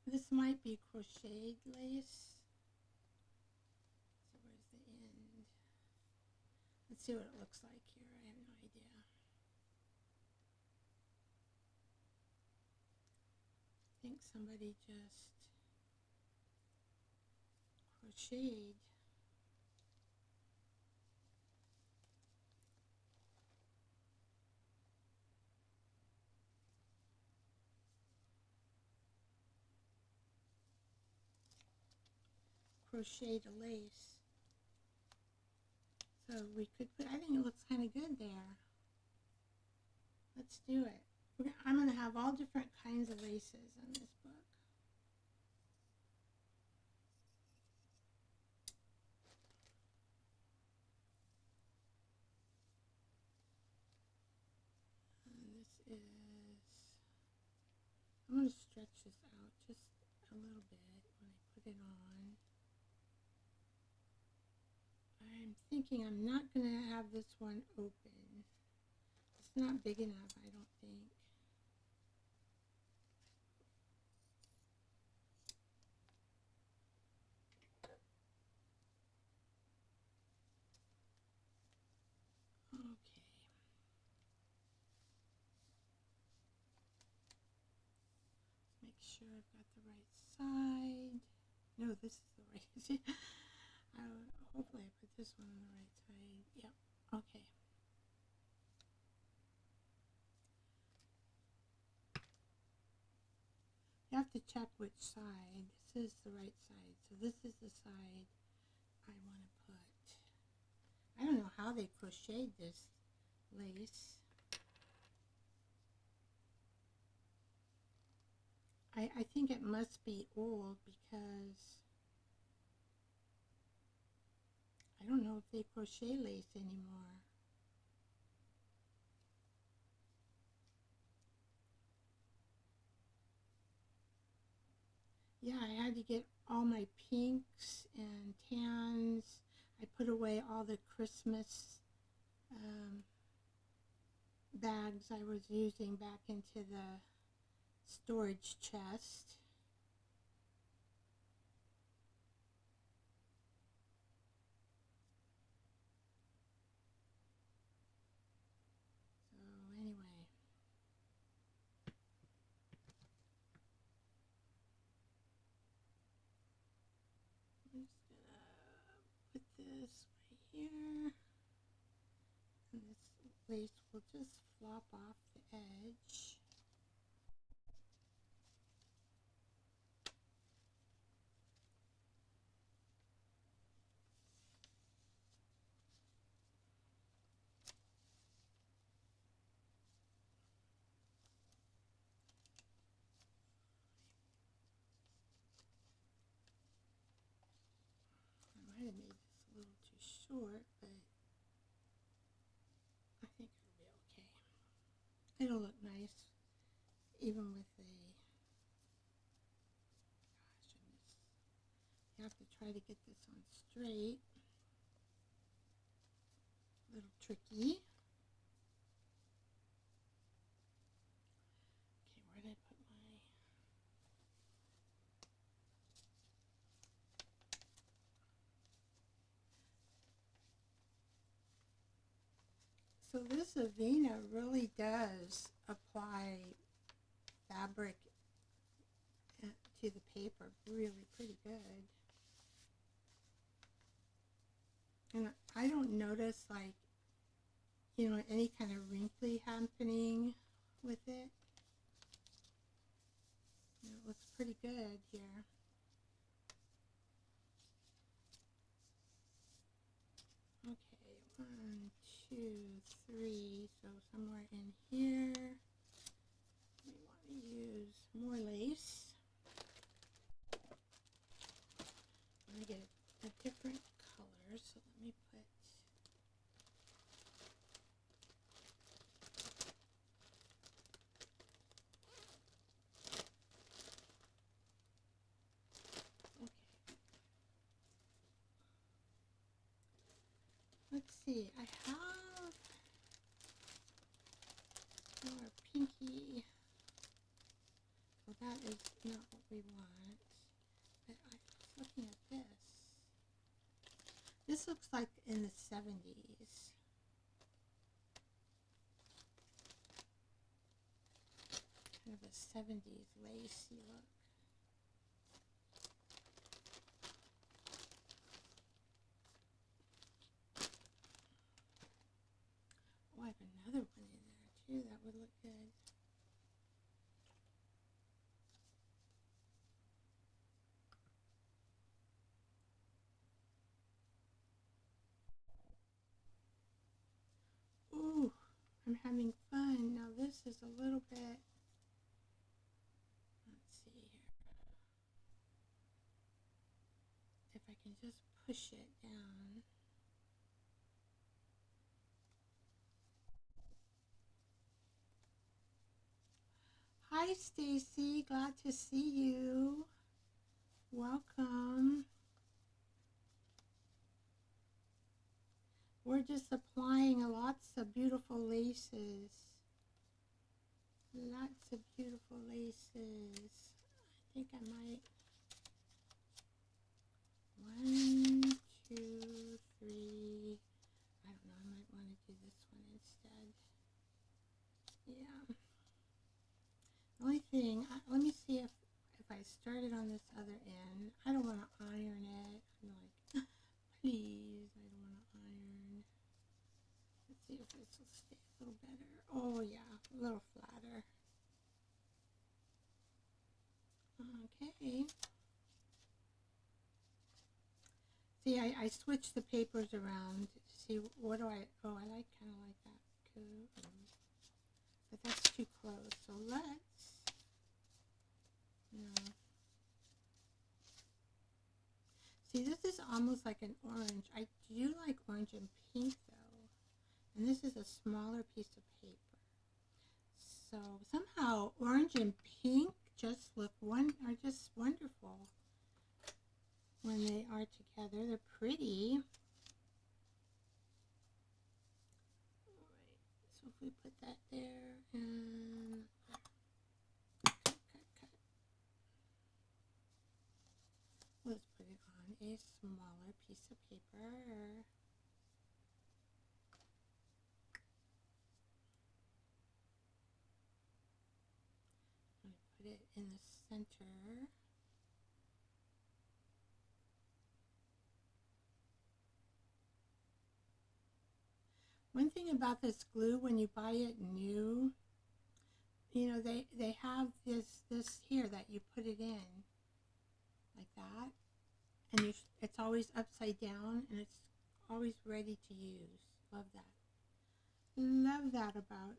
This might be crocheted lace. So where's the end? Let's see what it looks like here. I have no idea. I think somebody just crocheted. Crocheted a lace. So we could put, I think it looks kind of good there. Let's do it. I'm going to have all different kinds of laces in this book. And this is, I'm going to stretch this out just a little bit when I put it on. I'm thinking I'm not going to have this one open. It's not big enough, I don't think. Okay. Make sure I've got the right side. No, this is the right. Hopefully I put this one on the right side. Yep. Okay. You have to check which side. This is the right side. So this is the side I want to put. I don't know how they crocheted this lace. I think it must be old because I don't know if they crochet lace anymore. Yeah, I had to get all my pinks and tans. I put away all the Christmas bags I was using back into the storage chest. So anyway, I'm just gonna put this right here, and this lace will just flop off the edge. I might have made this a little too short, but I think it'll be okay. It'll look nice even with a, gosh, you have to try to get this on straight. A little tricky. Okay, where did I put my... So this Avena really does apply fabric to the paper really pretty good. And I don't notice, like, you know, any kind of wrinkly happening with it. It looks pretty good here. Okay, 1, 2, 3, so somewhere in here we want to use more lace. I'm going to get a different color, so let me put... Let's see, I have more pinky. Well, that is not what we want. But I was looking at this. This looks like in the 70s. Kind of a 70s lacy look. Oh, I have another one in there too. That would look good. Ooh, I'm having fun. Now this is a little bit, let's see here. If I can just push it down. Hi Stacy, glad to see you. Welcome. We're just applying lots of beautiful laces. Lots of beautiful laces. I think I might... 1, 2, 3. I don't know, I might want to do this one instead. Yeah. The only thing, let me see if I started on this other end. I don't want to iron it. I'm like, please, I don't want to iron. See, I switched the papers around. See, what do I, oh, I like kind of like that. Cool. But that's too close. So let's, no. See, this is almost like an orange. I do like orange and pink though. And this is a smaller piece of paper. So somehow orange and pink just look are just wonderful when they are together. They're pretty. Alright, so if we put that there and cut. Let's put it on a smaller piece of paper. I'm going to put it in the center. One thing about this glue, when you buy it new, you know, they have this here that you put it in like that, and it's always upside down and it's always ready to use. Love that. Love that about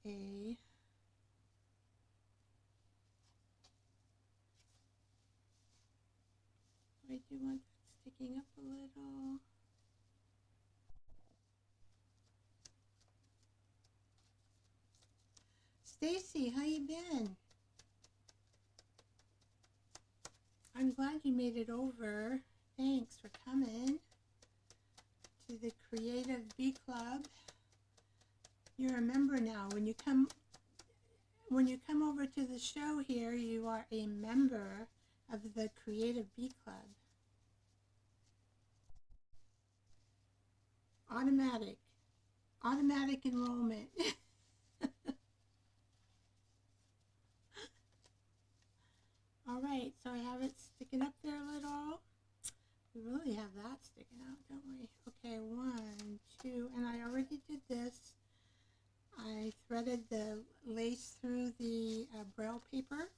a I do want that sticking up a little. Stacy, how you been? I'm glad you made it over. Thanks for coming to the Creative Bee Club. You're a member now. When you come over to the show here, you are a member of the Creative Bee Club. Automatic enrollment. All right, so I have it sticking up there a little. We really have that sticking out, don't we? Okay, 1, 2, and I already did this. I threaded the lace through the braille paper.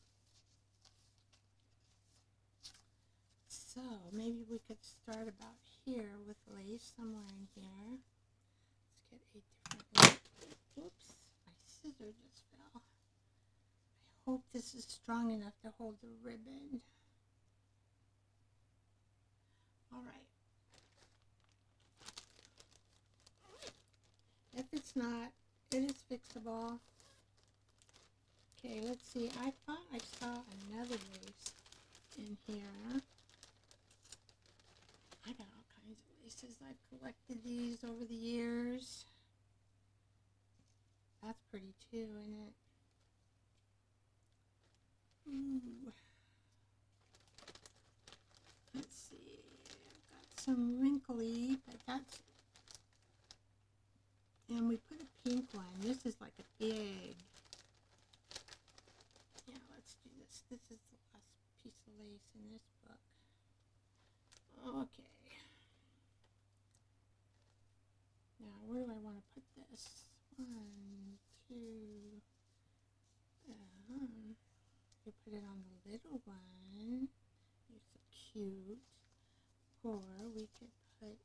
So maybe we could start about here with lace, somewhere in here. Let's get a different lace. Oops, my scissor just fell. I hope this is strong enough to hold the ribbon. All right. If it's not, it is fixable. Okay, let's see. I thought I saw another lace in here. I got all kinds of laces. I've collected these over the years. That's pretty too, isn't it? Ooh. Let's see. I've got some wrinkly, but that's, and we put a pink one. This is like a big, yeah, let's do this. This is the last piece of lace in this book. Okay. Now, where do I want to put this? 1, 2. We put it on the little one. You're so cute. Or we could put,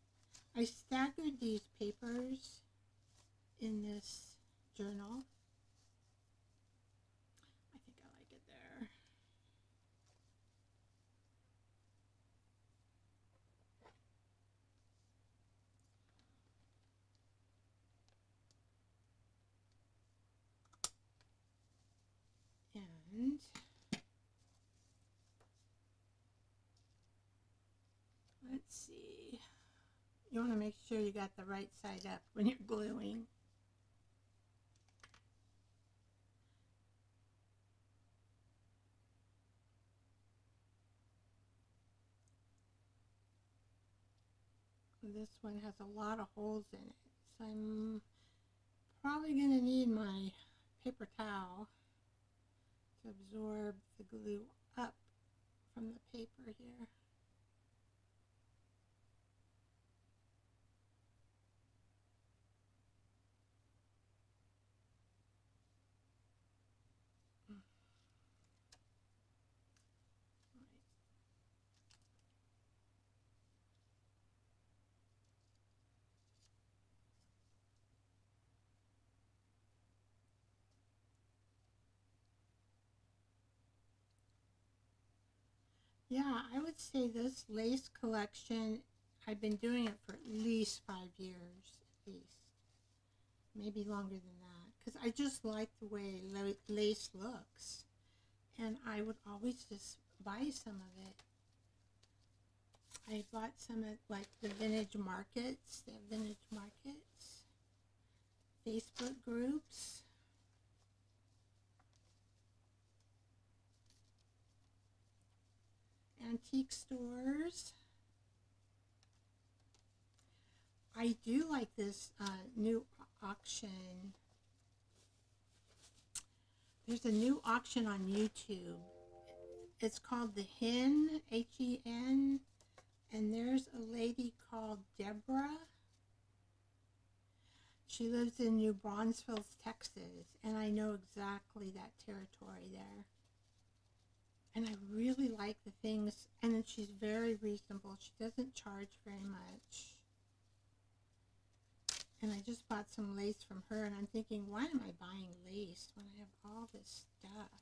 I staggered these papers in this journal. I think I like it there. And let's see. You want to make sure you got the right side up when you're gluing. This one has a lot of holes in it, so I'm probably going to need my paper towel to absorb the glue up from the paper here. Yeah, I would say this lace collection, I've been doing it for at least 5 years, at least. Maybe longer than that. Because I just like the way lace looks. And I would always just buy some of it. I bought some at like the vintage markets, the vintage markets, Facebook groups. Antique stores. I do like this new auction. There's a new auction on YouTube. It's called the Hen, Hen, and there's a lady called Deborah. She lives in New Braunfels, Texas, and I know exactly that territory there. And I really like the things, and then she's very reasonable. She doesn't charge very much. And I just bought some lace from her, and I'm thinking, why am I buying lace when I have all this stuff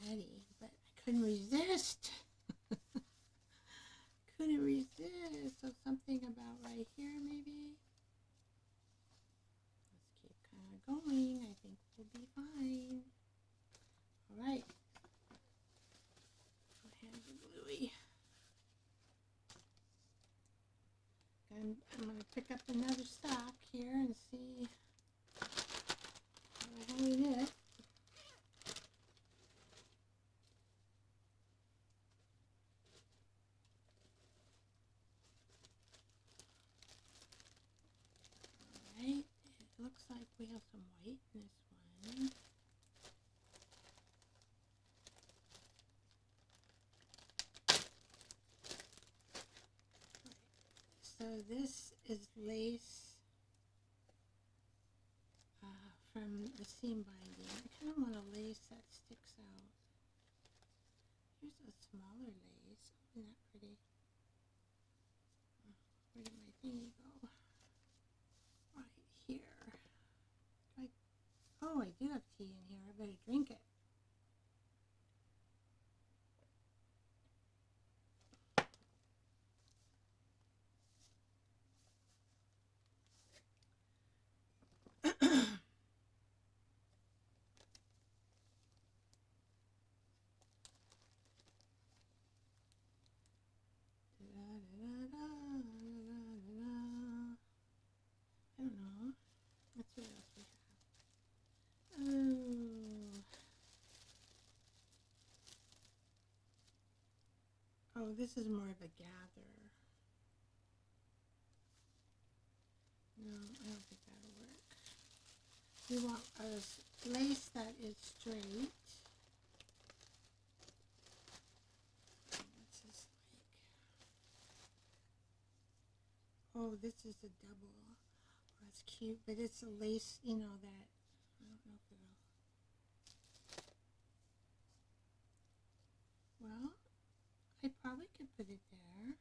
already? But I couldn't resist. Couldn't resist. So something about right here, maybe. Let's keep kind of going. I think we'll be fine. All right. My hands are gluey. I'm going to pick up another stock here and see how I hang it. Alright, it looks like we have some white in this one. So this is lace from the seam binding. I kind of want a lace that sticks out. Here's a smaller lace. Isn't that pretty? Where did my thingy go? Right here. Oh, I do have tea in here. I better drink it. I don't know. Let's see what else we have. Oh, this is more of a gather. No, I don't think that'll work. We want a lace that is straight. This is like, oh, this is a double. Oh, that's cute, but it's a lace, you know, that, I don't know if it'll, well, I probably could put it there.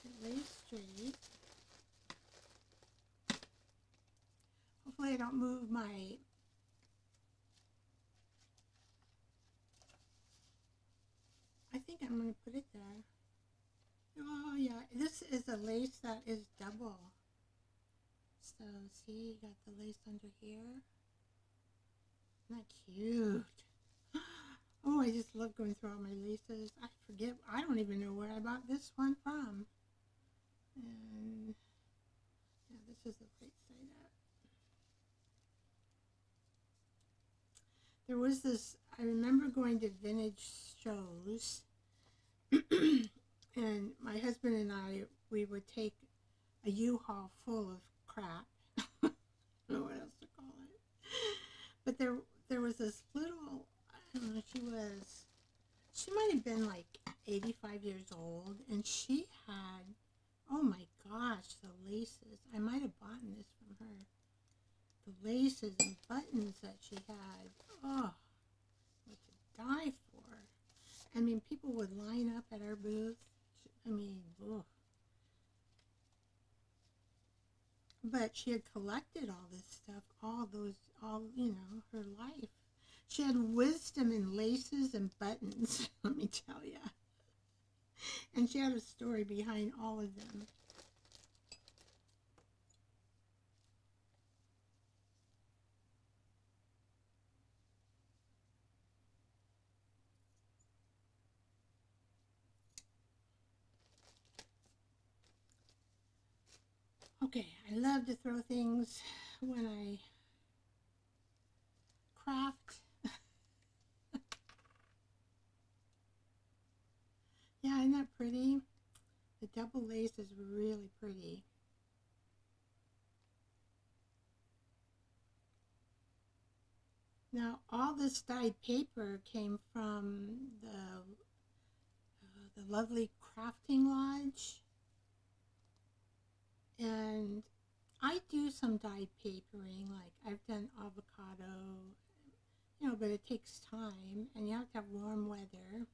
It lays straight. Hopefully I don't move my, I think I'm going to put it there. Oh yeah, this is a lace that is double. So see, you got the lace under here. Isn't that cute? Oh, I just love going through all my laces. I forget, I don't even know where I bought this one from. And yeah, this is the right side up. There was this, I remember going to vintage shows and my husband and I, we would take a U-Haul full of crap. I don't know what else to call it. But there was this little, I don't know, she might have been like 85 years old, and she had, oh my gosh, the laces. I might have bought this from her. The laces and buttons that she had, oh, what to die for. I mean, people would line up at our booth. I mean, ugh. But she had collected all this stuff, all, you know, her life. She had wisdom in laces and buttons, let me tell you. And she had a story behind all of them. Okay, I love to throw things when I craft. Yeah, isn't that pretty? The double lace is really pretty. Now, all this dyed paper came from the lovely crafting lodge, and I do some dyed papering, like I've done avocado, but it takes time, and you have to have warm weather,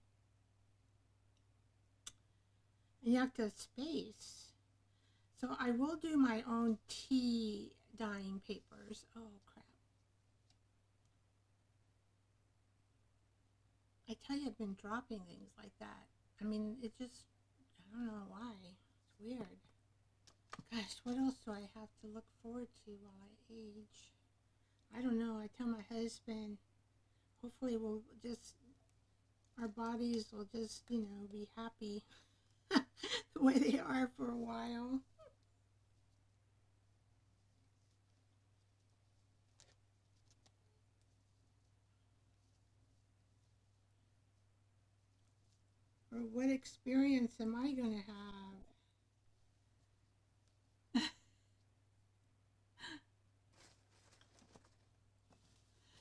and you have to have space. So I will do my own tea dyeing papers. Oh crap. I tell you, I've been dropping things like that. I mean, it just, I don't know why. It's weird. Gosh, what else do I have to look forward to while I age? I don't know. I tell my husband, hopefully our bodies will just, be happy the way they are for a while. Or what experience am I going to have?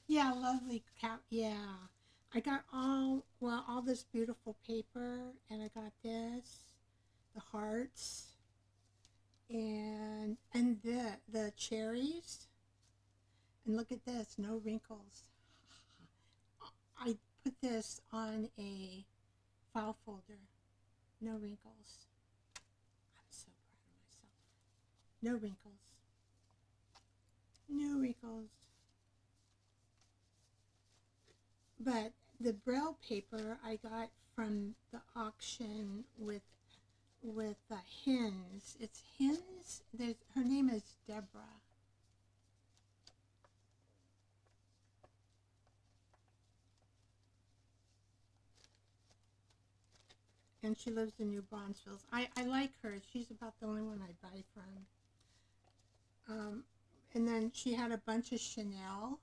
Yeah, lovely cap. Yeah. I got all this beautiful paper, and I got the hearts, and the cherries. And look at this, no wrinkles. I put this on a file folder. No wrinkles. I'm so proud of myself. No wrinkles. No wrinkles. But the braille paper I got from the auction with Hens. It's Hens. Her name is Deborah. And she lives in New Braunfels. I like her. She's about the only one I buy from. And then she had a bunch of Chanel.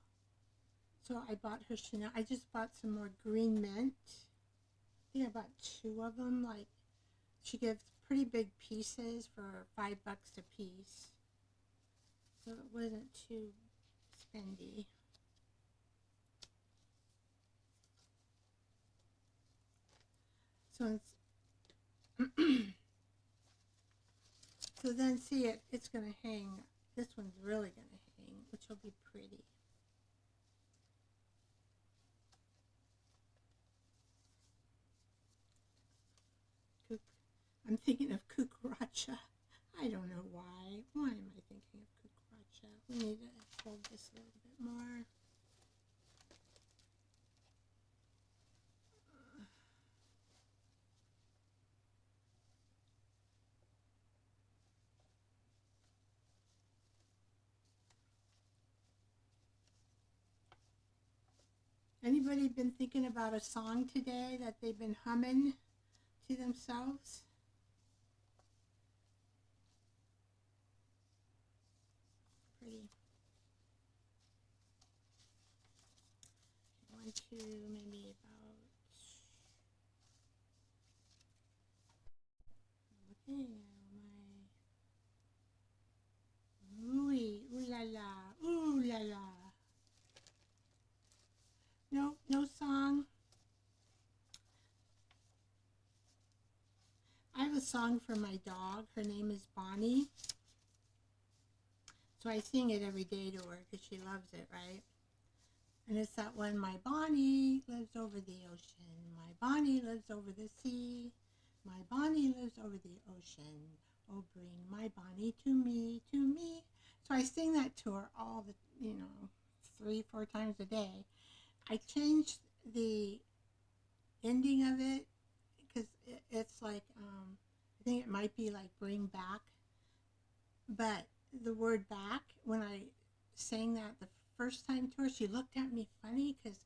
So I bought her Chanel. I just bought some more green mint. I think I bought 2 of them. Like, she gives pretty big pieces for $5 a piece. So it wasn't too spendy. So so then see it's going to hang. This one's really going to hang, which will be pretty. I'm thinking of cucaracha. I don't know why. Why am I thinking of cucaracha? We need to hold this a little bit more. Anybody been thinking about a song today that they've been humming to themselves? Pretty. 1, 2, maybe about. Looking at my. Ooh la la, ooh la la. No, no song. I have a song for my dog. Her name is Bonnie. So I sing it every day to her because she loves it, right? And it's that one, my Bonnie lives over the ocean. My Bonnie lives over the sea. My Bonnie lives over the ocean. Oh, bring my Bonnie to me, to me. So I sing that to her all the, 3, 4 times a day. I changed the ending of it because it's like I think it might be like bring back, but the word back, when I sang that the first time to her, she looked at me funny because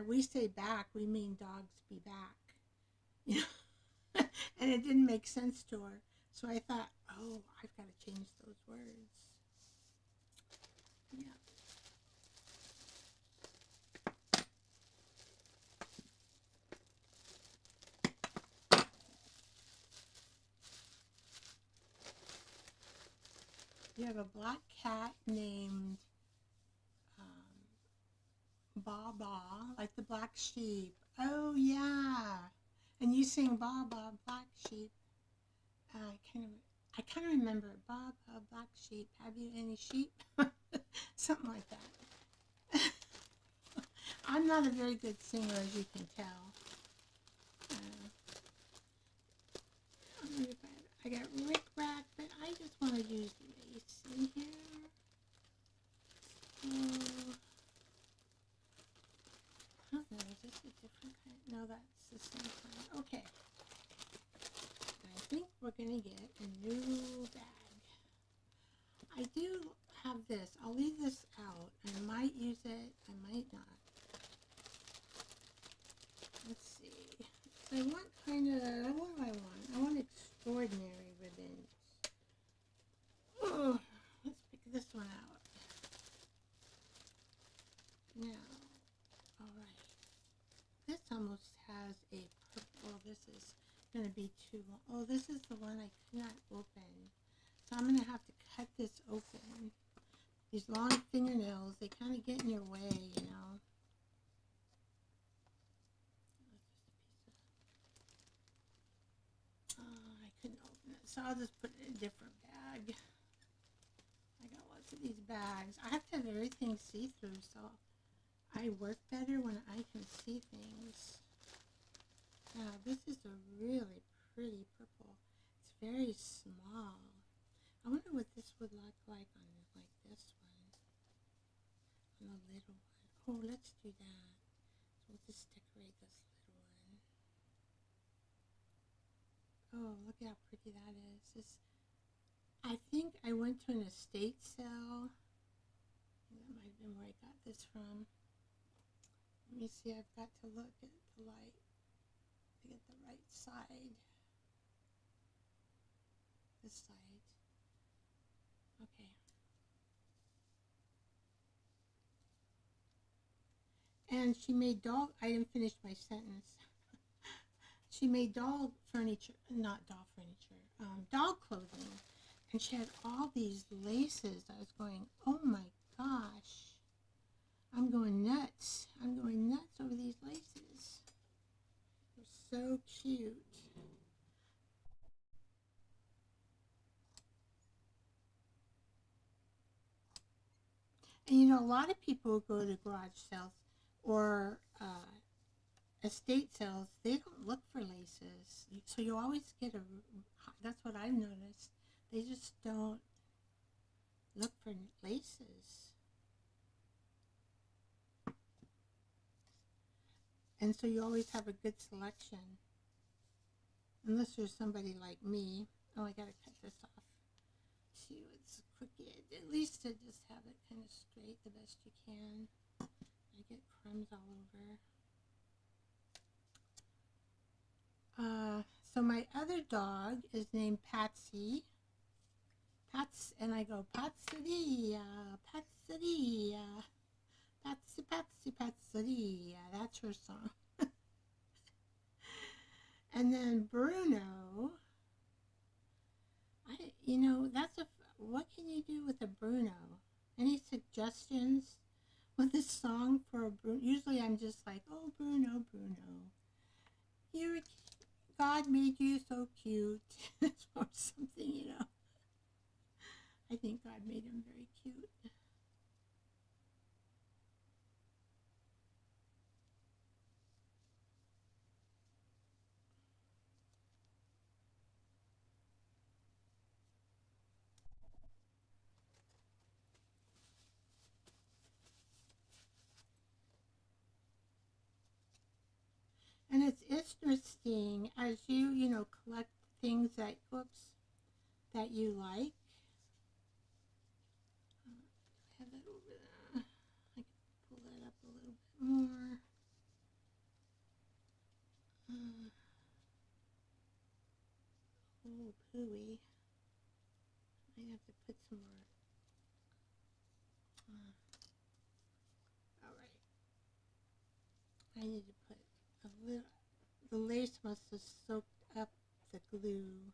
we say back, we mean dogs be back, you know, and it didn't make sense to her. So I thought, oh, I've got to change those words. Yeah. You have a black cat named Ba Ba, like the black sheep. Oh yeah, and you sing Ba Ba, black sheep. I kind of remember Ba Ba, black sheep. Have you any sheep? Something like that. I'm not a very good singer, as you can tell. Uh, I got Rick Rack, but I just want to use lace in here. Oh, I don't know, is this a different kind? No, that's the same kind. Okay. I think we're going to get a new bag. I do have this. I'll leave this out. I might use it. I might not. Let's see. So I want kind of, what do I want? I want extraordinary ribbons. Oh, let's pick this one out. Now, all right. This almost has a purple. This is going to be too long. Oh, this is the one I cannot open. So I'm going to have to cut this open. These long fingernails, they kind of get in your way, you know. I couldn't open it, so I'll just put it in a different bag. I got lots of these bags. I have to have everything see-through, so I work better when I can see things. Now, this is a really pretty purple. It's very small. I wonder what this would look like on like this one. On the little one. Oh, let's do that. So we'll just decorate this little one. Oh, look how pretty that is. This, I think I went to an estate sale. That might have been where I got this from. Let me see, I've got to look at the light to get the right side. This side. Okay. And she made dog, I didn't finish my sentence. She made dog furniture, not dog furniture, dog clothing. And she had all these laces. I was going, oh my gosh. I'm going nuts. I'm going nuts over these laces. They're so cute. And you know, a lot of people go to garage sales or estate sales. They don't look for laces. So you always get a, that's what I've noticed. They just don't look for laces. And so you always have a good selection. Unless there's somebody like me. Oh, I gotta cut this off. See, it's crooked. At least to just have it kind of straight the best you can. I get crumbs all over. So my other dog is named Patsy. And I go, Patsy, Patsy, Patsy, Patsy, Patsy. That's her song. And then Bruno, you know, what can you do with a Bruno? Any suggestions with this song for a Bruno? Usually I'm just like, oh, Bruno, Bruno. God made you so cute. Or something, you know. I think God made him very cute. interesting as you know, collect things that, whoops, that you like. I have that over there. I can pull that up a little bit more. Oh, pooey. I have to put some more. All right. I need to put a little. The lace must have soaked up the glue.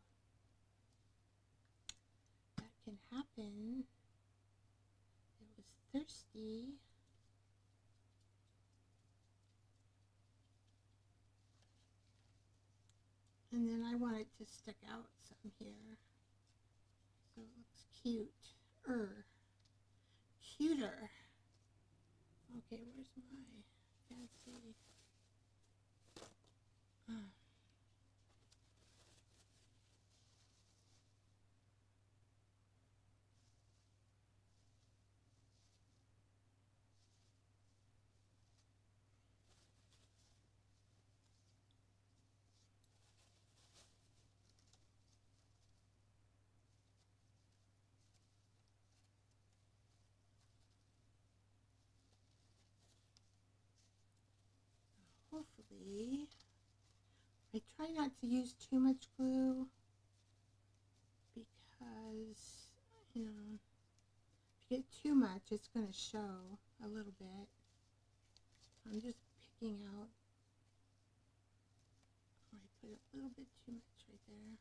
That can happen. It was thirsty. And then I want it to stick out some here. So it looks cute. Cuter. Okay, where's my fancy? Hopefully, I try not to use too much glue because, you know, if you get too much, it's going to show a little bit. I'm just picking out. Oh, I put a little bit too much right there.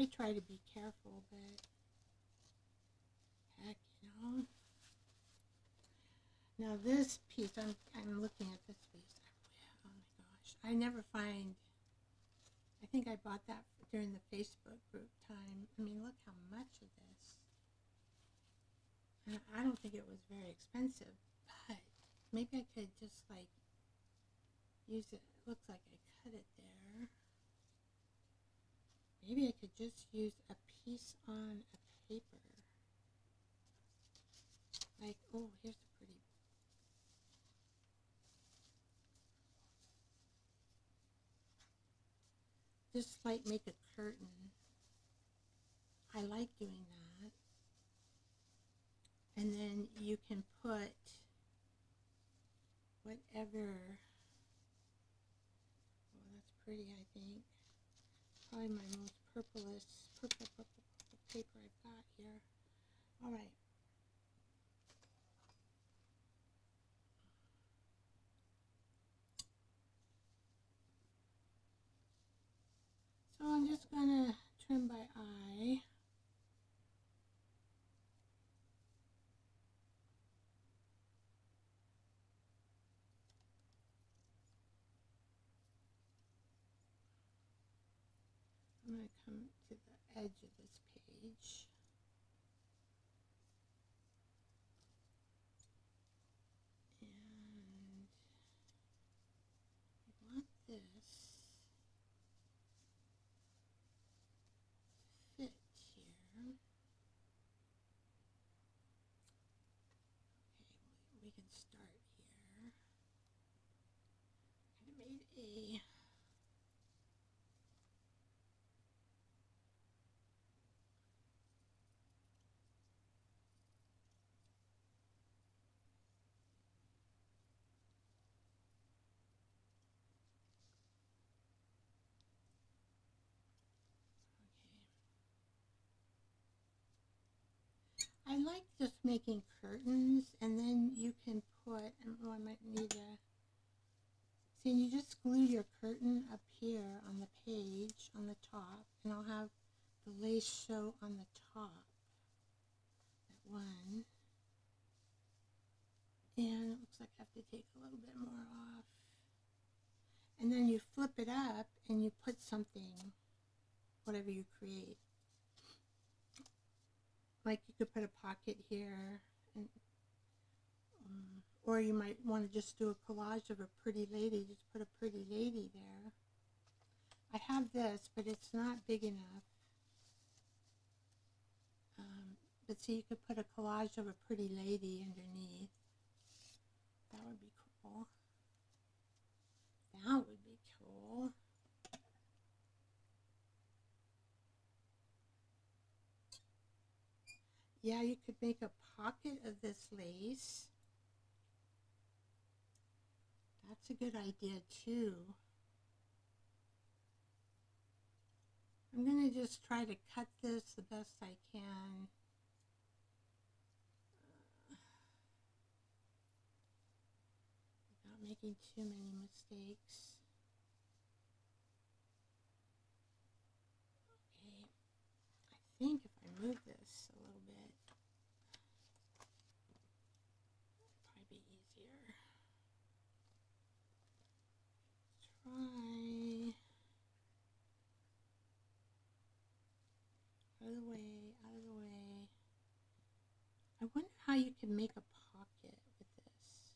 I try to be careful, but heck, you know. Now this piece, I'm looking at this piece. Oh my gosh, I never find. I think I bought that during the Facebook group time. I mean, look how much of this. And I don't think it was very expensive, but maybe I could just like use it. It looks like I cut it there. Maybe I could just use a piece on a paper. Like, oh, here's a pretty. Just like make a curtain. I like doing that. And then you can put whatever. Oh, that's pretty, I think. Probably my most purple paper I've got here. All right. So I'm just going to trim by eye. I'm going to come to the edge of this page. And I want this to fit here. Okay, we can start here. I made a I like just making curtains, and then you can put, oh, I might need a, see, you just glue your curtain up here on the page, on the top, and I'll have the lace show on the top, that one, and it looks like I have to take a little bit more off, and then you flip it up, and you put something, whatever you create. Like you could put a pocket here, and, or you might want to just do a collage of a pretty lady. Just put a pretty lady there. I have this, but it's not big enough. But see, you could put a collage of a pretty lady underneath. That would be cool. yeah, you could make a pocket of this lace. That's a good idea too. I'm going to just try to cut this the best I can. Without making too many mistakes. Okay, I think if I move this a little bit, it'll probably be easier. Try. Out of the way, out of the way. I wonder how you can make a pocket with this.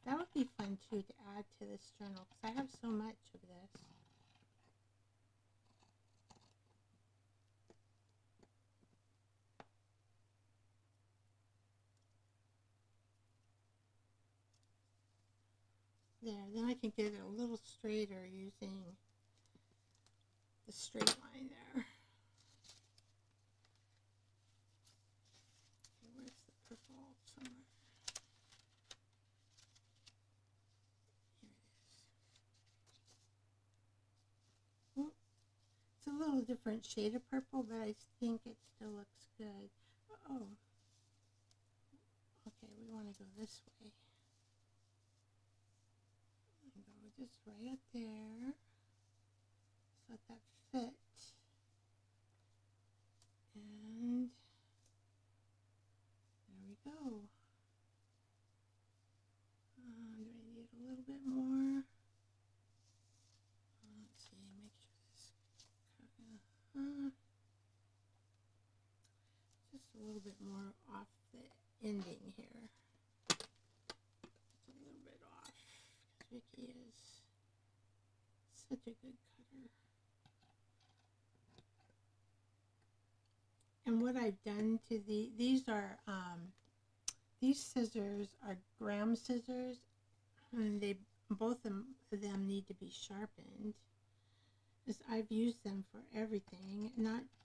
That would be fun too to add to this journal because I have so much of this. There, then I can get it a little straighter using the straight line there. Okay, where's the purple? Somewhere. Here it is. Oh, it's a little different shade of purple, but I think it still looks good. Oh, okay, we want to go this way. And go just right up there. Just let that fit. And there we go. Do I need a little bit more? Let's see, make sure this just a little bit more off the ending here. Just a little bit off because Vicky is such a good cutter. And what I've done to these scissors are Graham scissors, and both of them need to be sharpened. As I've used them for everything.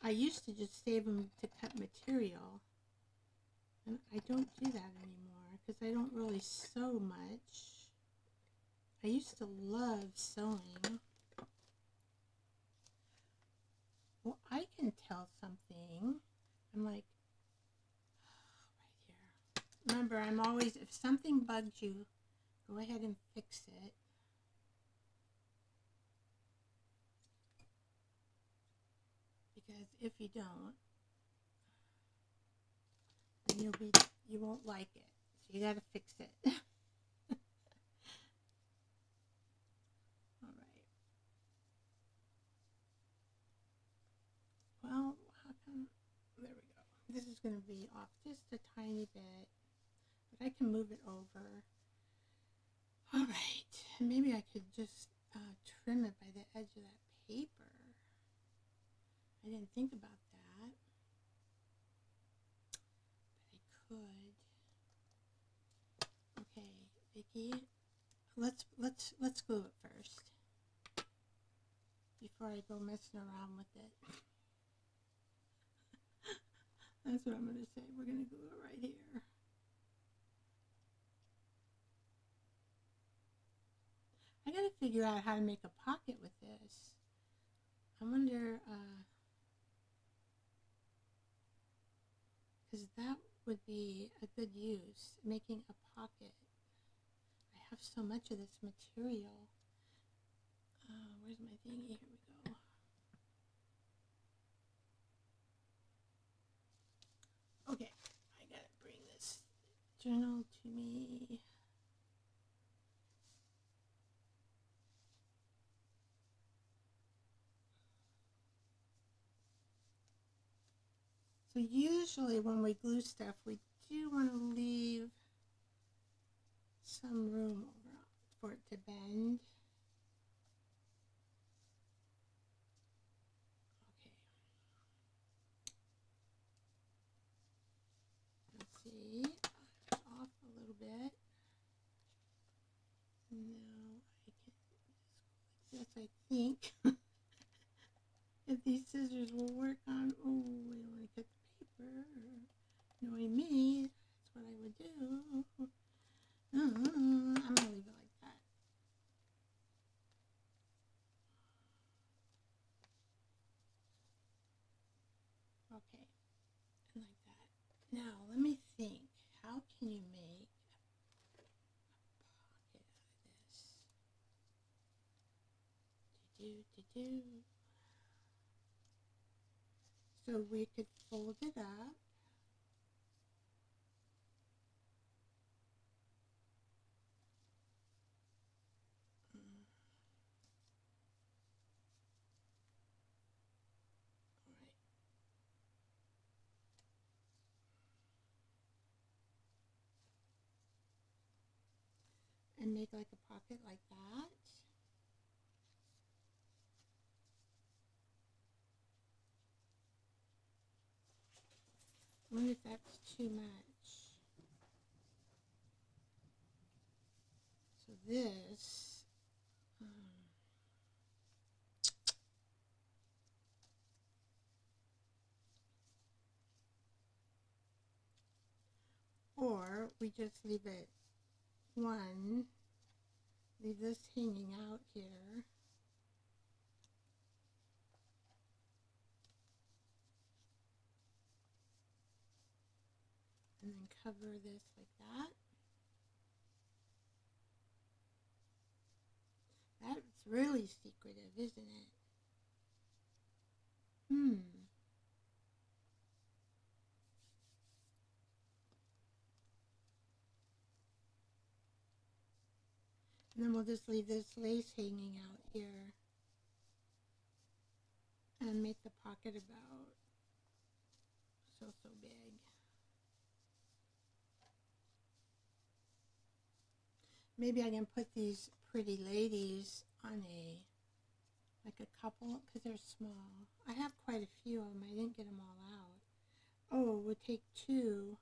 I used to just save them to cut material, and I don't do that anymore because I don't really sew much. I used to love sewing. Well, I can tell something. I'm like, right here. Remember, I'm always, if something bugs you, go ahead and fix it. Because if you don't, then you won't like it. So you got to fix it. All right. Well, how come? There we go. This is going to be off just a tiny bit, but I can move it over. All right. Maybe I could just trim it by the edge of that paper. I didn't think about that, but I could. Okay, Vicky, let's glue it first before I go messing around with it. That's what I'm going to say. We're going to glue it right here. I got to figure out how to make a pocket with this. I wonder, because that would be a good use, making a pocket. I have so much of this material. Where's my thingy? Here we go. Okay, I gotta bring this journal to me. So usually when we glue stuff, we do want to leave some room over for it to bend. Okay. Let's see. It's off a little bit. Now I can just go like this, I think. If these scissors will work on, oh, we don't want to cut the never knowing me, that's what I would do. I'm gonna leave it like that. Okay, and like that. Now let me think. How can you make a pocket out of this? Do. So we could fold it up. And make like a pocket like that. I wonder if that's too much. So this, or we just leave it one, leave this hanging out here. And then cover this like that. That's really secretive, isn't it? And then we'll just leave this lace hanging out here. And make the pocket about so big. Maybe I can put these pretty ladies on like a couple, because they're small. I have quite a few of them. I didn't get them all out. Oh, we'll take two.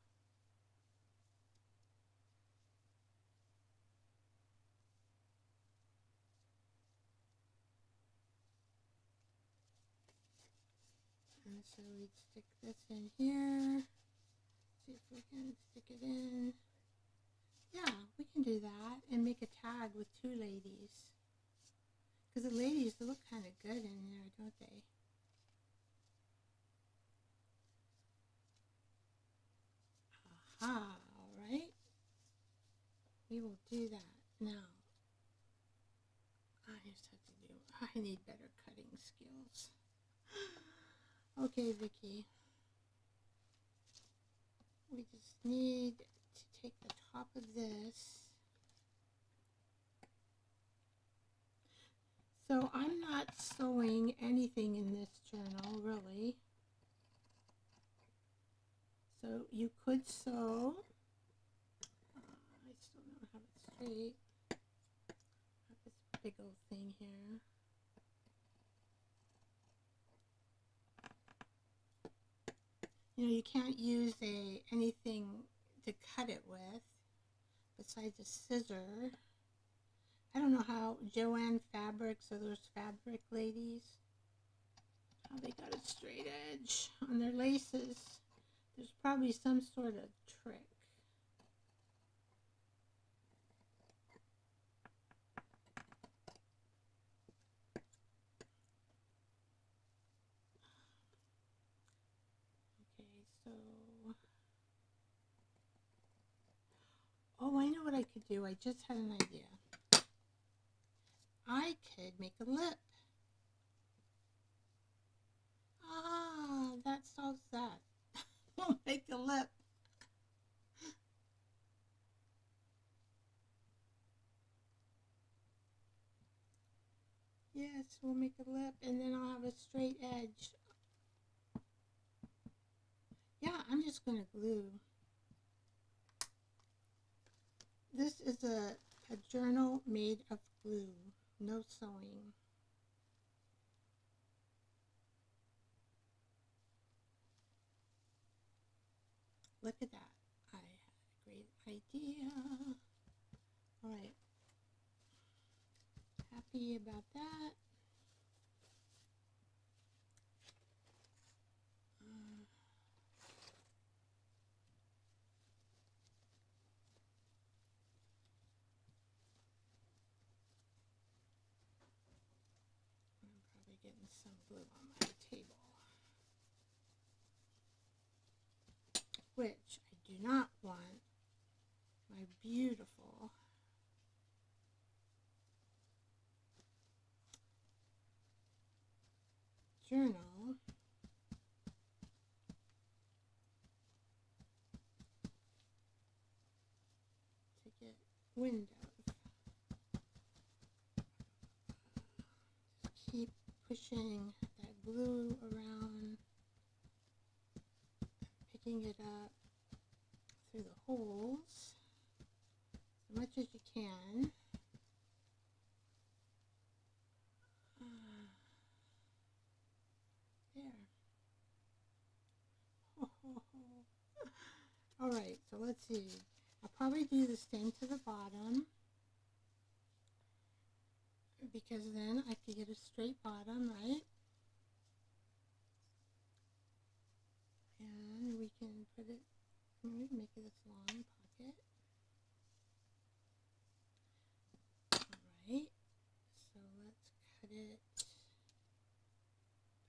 And so we'd stick this in here. See if we can stick it in. Yeah, we can do that and make a tag with two ladies. Because the ladies look kind of good in there, don't they? Aha, alright. We will do that. Now, I need better cutting skills. Okay, Vicky. We just need to take the top of this. So I'm not sewing anything in this journal, really. So you could sew. I still don't have it straight. I have this big old thing here. You know, you can't use anything to cut it with besides a scissor. I don't know how Joanne Fabrics or those fabric ladies, how they got a straight edge on their laces. There's probably some sort of trick. Okay, so, oh, I know what I could do. I just had an idea. I could make a lip. Ah, that solves that. We'll make a lip. Yes, we'll make a lip, and then I'll have a straight edge. Yeah, I'm just going to glue. This is a journal made of glue, no sewing. Look at that. I had a great idea. All right. Happy about that. some glue on my table, which I do not want my beautiful journal to get wind of. Just keep pushing that glue around, picking it up through the holes as much as you can. There. All right, so let's see. I'll probably do the same to the bottom, because then I could get a straight bottom, right? And we can put it, make it this long pocket. Alright, so let's cut it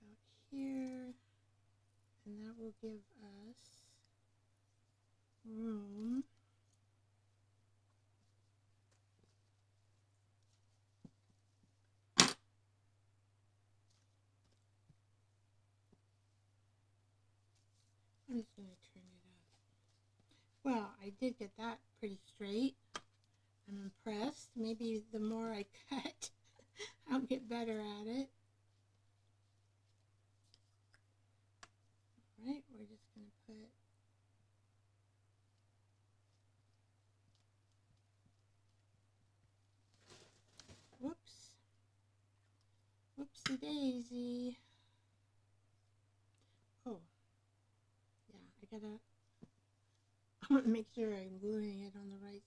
about here, and that will give us room I'm just going to turn it up. Well, I did get that pretty straight. I'm impressed. Maybe the more I cut, I'll get better at it. Alright, we're just going to put whoops. Whoopsie daisy. Oh, yeah, I want to make sure I'm gluing it on the right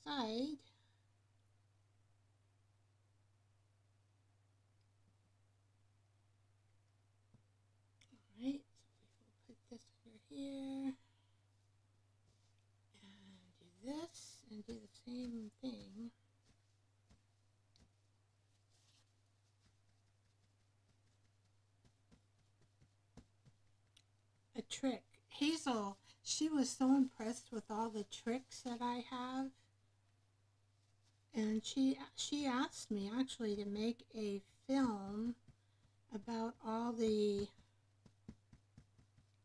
side. Alright, so we will put this under here, and do this, and do the same thing. A trick. Hazel, she was so impressed with all the tricks that I have, and she asked me actually to make a film about all the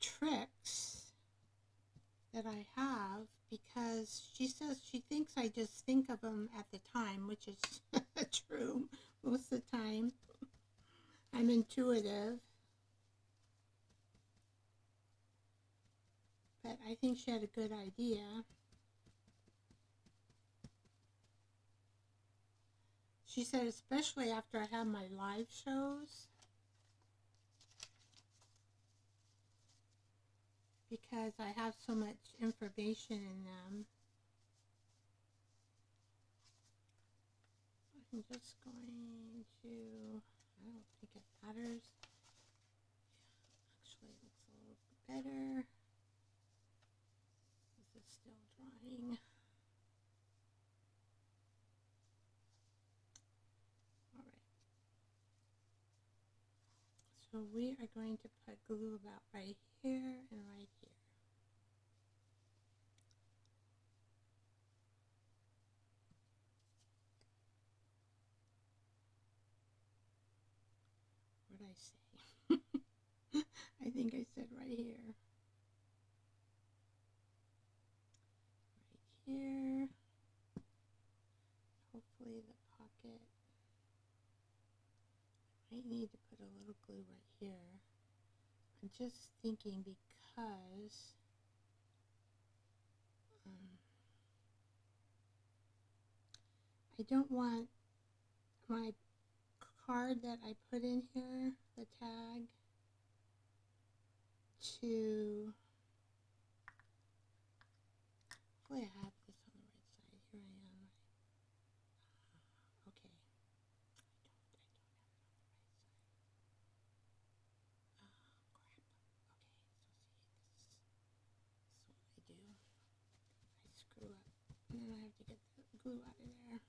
tricks that I have, because she says she thinks I just think of them at the time, which is true most of the time. I'm intuitive. But I think she had a good idea. She said especially after I have my live shows, because I have so much information in them. I'm just going to, I don't think it matters. Actually, it looks a little bit better. This is still drying. Alright. So we are going to put glue about right here and right here. What did I say? I think I said right here. Right here. Hopefully the pocket. I might need to put a little glue right here. I'm just thinking because I don't want my card that I put in here, the tag, to, hopefully I have this on the right side. Here I am. Okay. I don't. Crap. Okay, so see, this is what I do. I screw up, and then I have to get the glue out of there.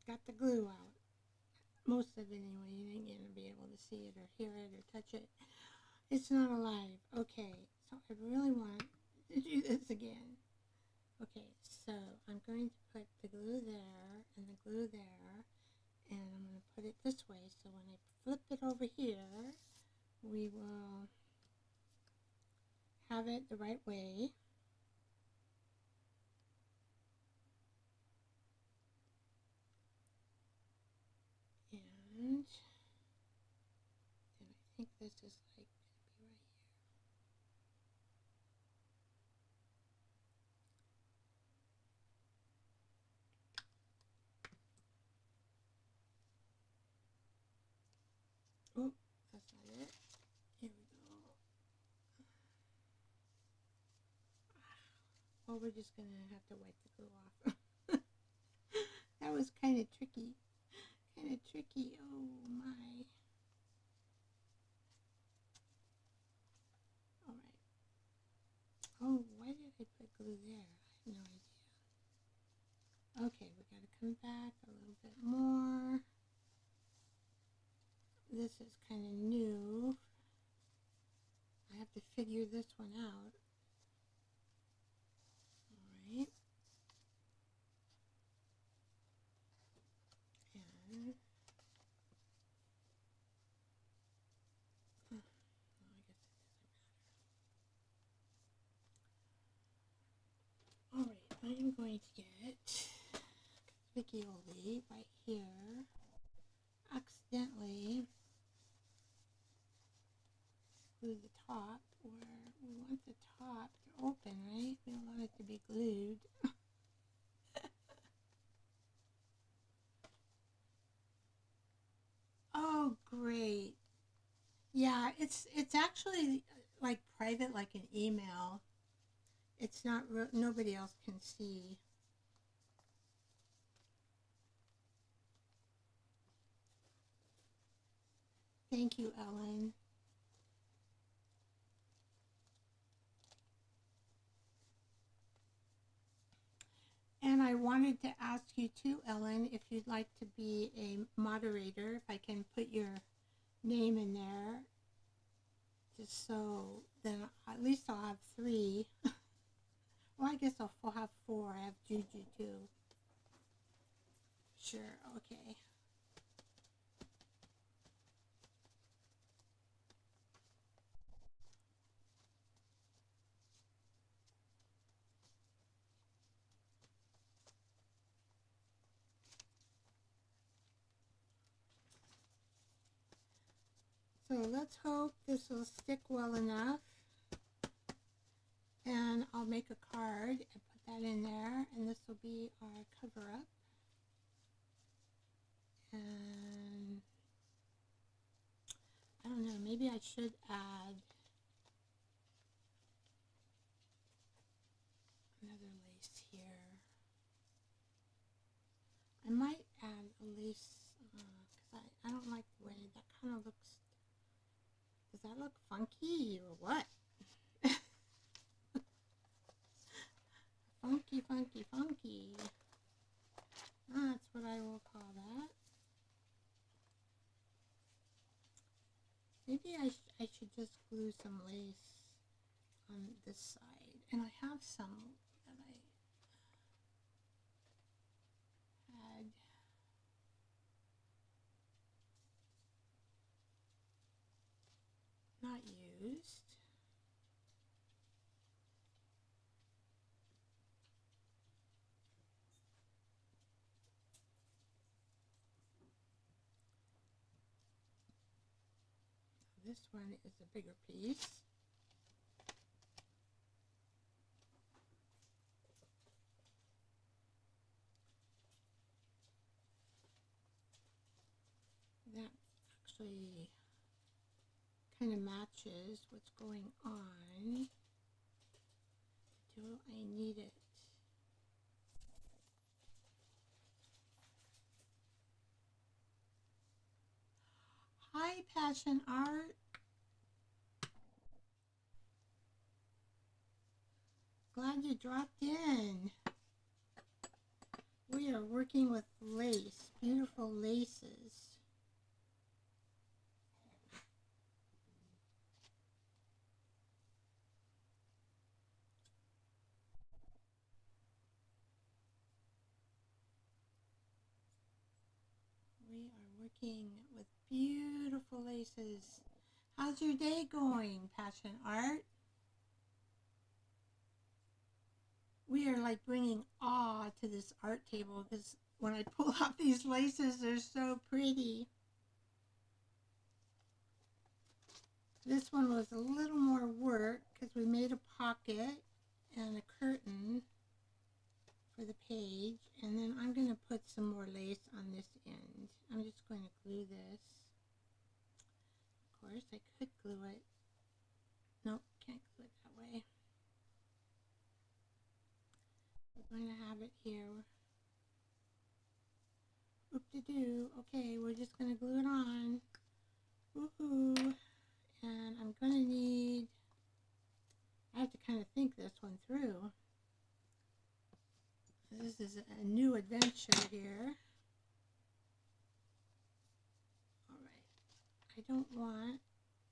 got the glue out. Most of it anyway. You ain't gonna be able to see it or hear it or touch it. It's not alive. Okay, so I really want to do this again. Okay, so I'm going to put the glue there and the glue there, and I'm going to put it this way, so when I flip it over here, we will have it the right way. And I think this is like going to be right here. Oh, that's not it. Here we go. Well, we're just going to have to wipe the glue off. That was kind of tricky. Kind of tricky. Oh, my. All right. Oh, why did I put glue there? I have no idea. Okay, we got to come back a little bit more. This is kind of new. I have to figure this one out. All right. And I guess it doesn't matter. All right, I am going to get Vicky Oldie right here. Accidentally glue the top where we want the top to open, right? We don't want it to be glued. Oh, great. Yeah, it's actually like private, like an email. It's not nobody else can see. Thank you, Ellen. And I wanted to ask you too, Ellen, if you'd like to be a moderator, if I can put your name in there, just so then at least I'll have 3. Well, I guess I'll have 4. I have Juju too. Sure, okay. So let's hope this will stick well enough. And I'll make a card and put that in there, and this will be our cover up. And I don't know, maybe I should add another lace here. I might add a lace because I don't like the way that kind of looks. Does that look funky or what? Funky, funky, funky. That's what I will call that. Maybe I should just glue some lace on this side. And I have some that I had not used. This one is a bigger piece. That actually kind of matches what's going on. Do I need it? Hi, Passion Art. Glad you dropped in. We are working with lace, beautiful laces. We are working with beautiful laces. How's your day going, Passion Art? We are like bringing awe to this art table because when I pull out these laces, they're so pretty. This one was a little more work because we made a pocket and a curtain for the page, and then I'm going to put some more lace on this end. I'm just going to glue this. Of course, I could glue it. Nope, can't glue it that way. We're going to have it here. Oop-de-doo. Okay, we're just going to glue it on. Woohoo! And I'm going to need, I have to kind of think this one through. This is a new adventure here. Alright, I don't want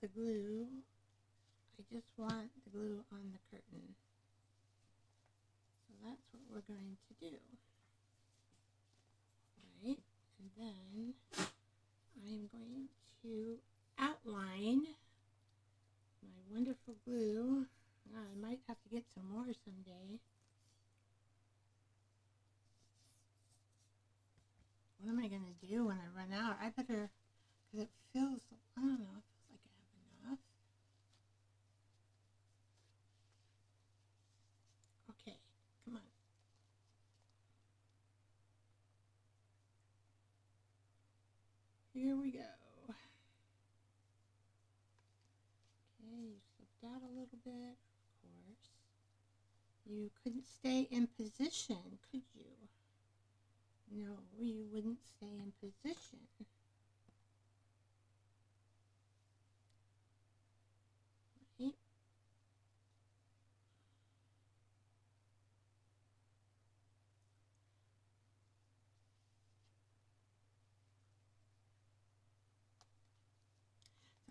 the glue, I just want the glue on the curtain. So that's what we're going to do. Right, and then I'm going to outline my wonderful glue. I might have to get some more someday. What am I going to do when I run out? I better, because it feels, I don't know, it feels like I have enough. Okay, come on. Here we go. Okay, you slipped out a little bit, of course. You couldn't stay in position, could you? No, you wouldn't stay in position. Right?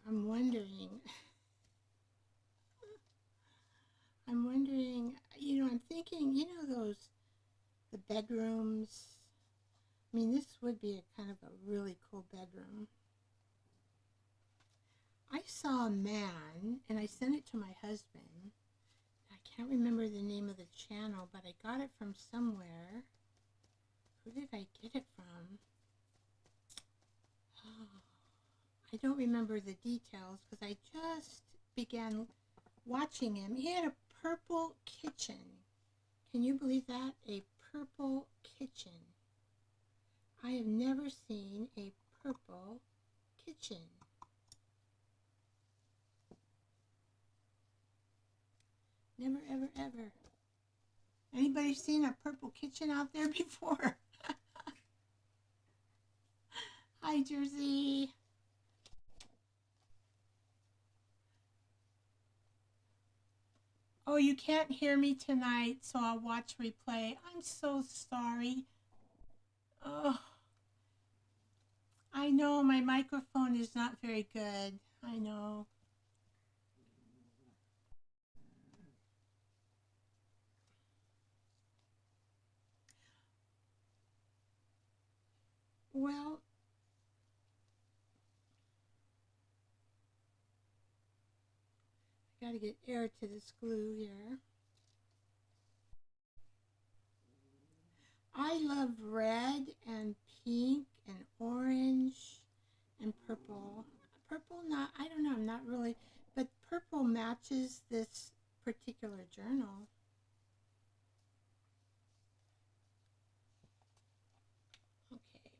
I'm wondering, I'm thinking, the bedrooms. I mean, this would be a kind of a really cool bedroom. I saw a man, and I sent it to my husband. I can't remember the name of the channel, but I got it from somewhere. Who did I get it from? Oh, I don't remember the details because I just began watching him. He had a purple kitchen. Can you believe that? A purple kitchen. I have never seen a purple kitchen. Never, ever, ever. Anybody seen a purple kitchen out there before? Hi, Jersey. Oh, you can't hear me tonight, so I'll watch replay. I'm so sorry. Oh, I know my microphone is not very good. I know. Well, I gotta get air to this glue here. I love red and pink and orange and purple. Purple, not, I don't know, I'm not really, but purple matches this particular journal. Okay.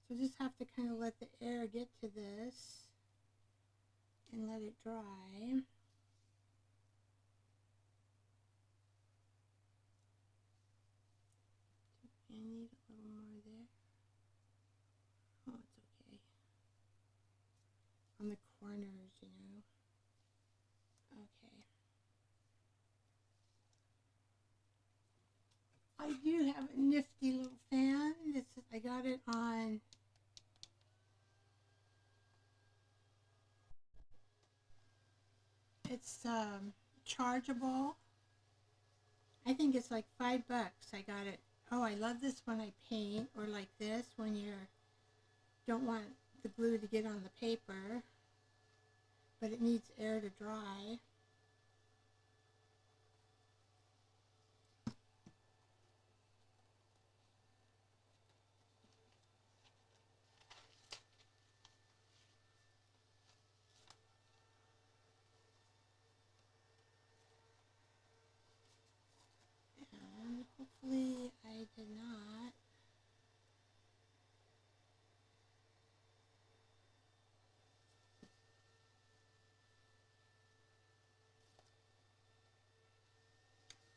So just have to kind of let the air get to this and let it dry. I need a little more there. Oh, it's okay. On the corners, Okay. I do have a nifty little fan. I got it on it's chargeable. I think it's like $5. I got it. Oh, I love this when I paint, or like this when you don't want the glue to get on the paper, but it needs air to dry. And hopefully I did not.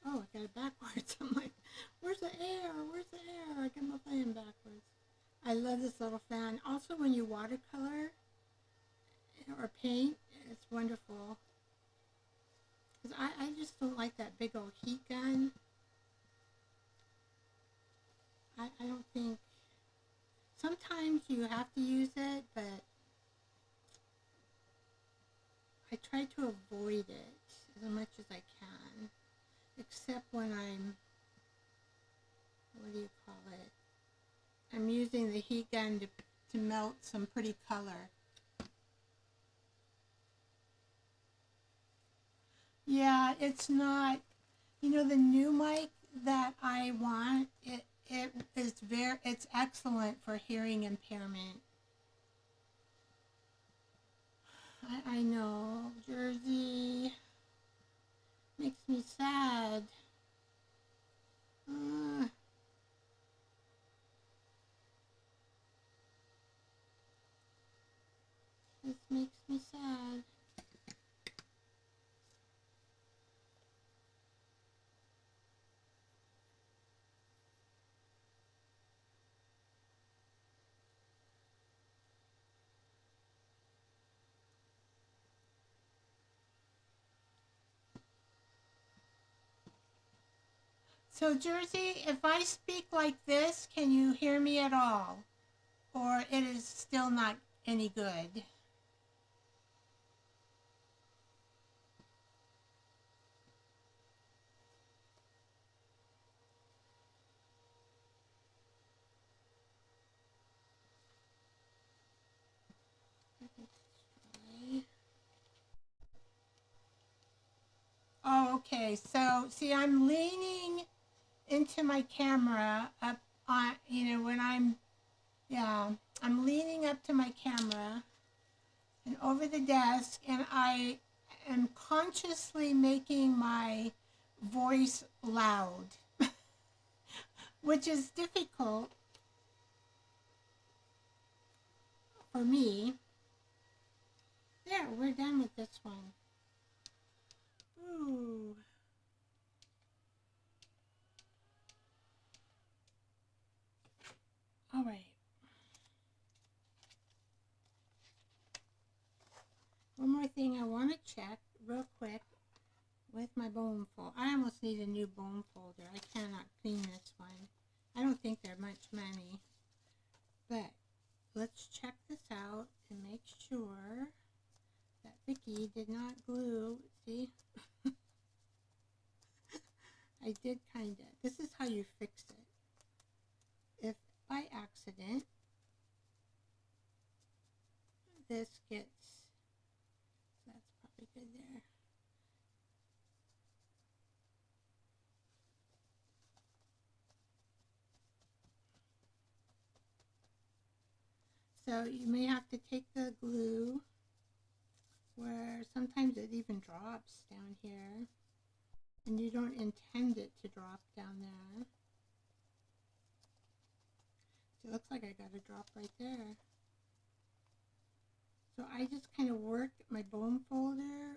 Oh, I got it backwards. I'm like, where's the air? Where's the air? I got my fan backwards. I love this little fan. Also, when you watercolor or paint, it's wonderful. Because I just don't like that big old heat gun. I don't think... Sometimes you have to use it, but I try to avoid it as much as I can. Except when I'm... What do you call it? I'm using the heat gun to melt some pretty color. Yeah, it's not, you know, the new mic that I want, it's excellent for hearing impairment. I know, Jersey makes me sad. This makes me sad. So Jersey, if I speak like this, can you hear me at all? Or it is still not any good? Oh, okay. So, see, I'm leaning into my camera up on, you know, when yeah, I'm leaning up to my camera and over the desk, and I am consciously making my voice loud, which is difficult for me. There, we're done with this one. Ooh. All right. One more thing I want to check real quick with my bone fold. I almost need a new bone folder. I cannot clean this one. I don't think they're much money. But let's check this out and make sure that Vicky did not glue. See? I did kind of. This is how you fix it. If by accident this gets, that's probably good there. So you may have to take the glue where sometimes it even drops down here and you don't intend it to drop down there. So it looks like I got a drop right there. So I just kind of work my bone folder,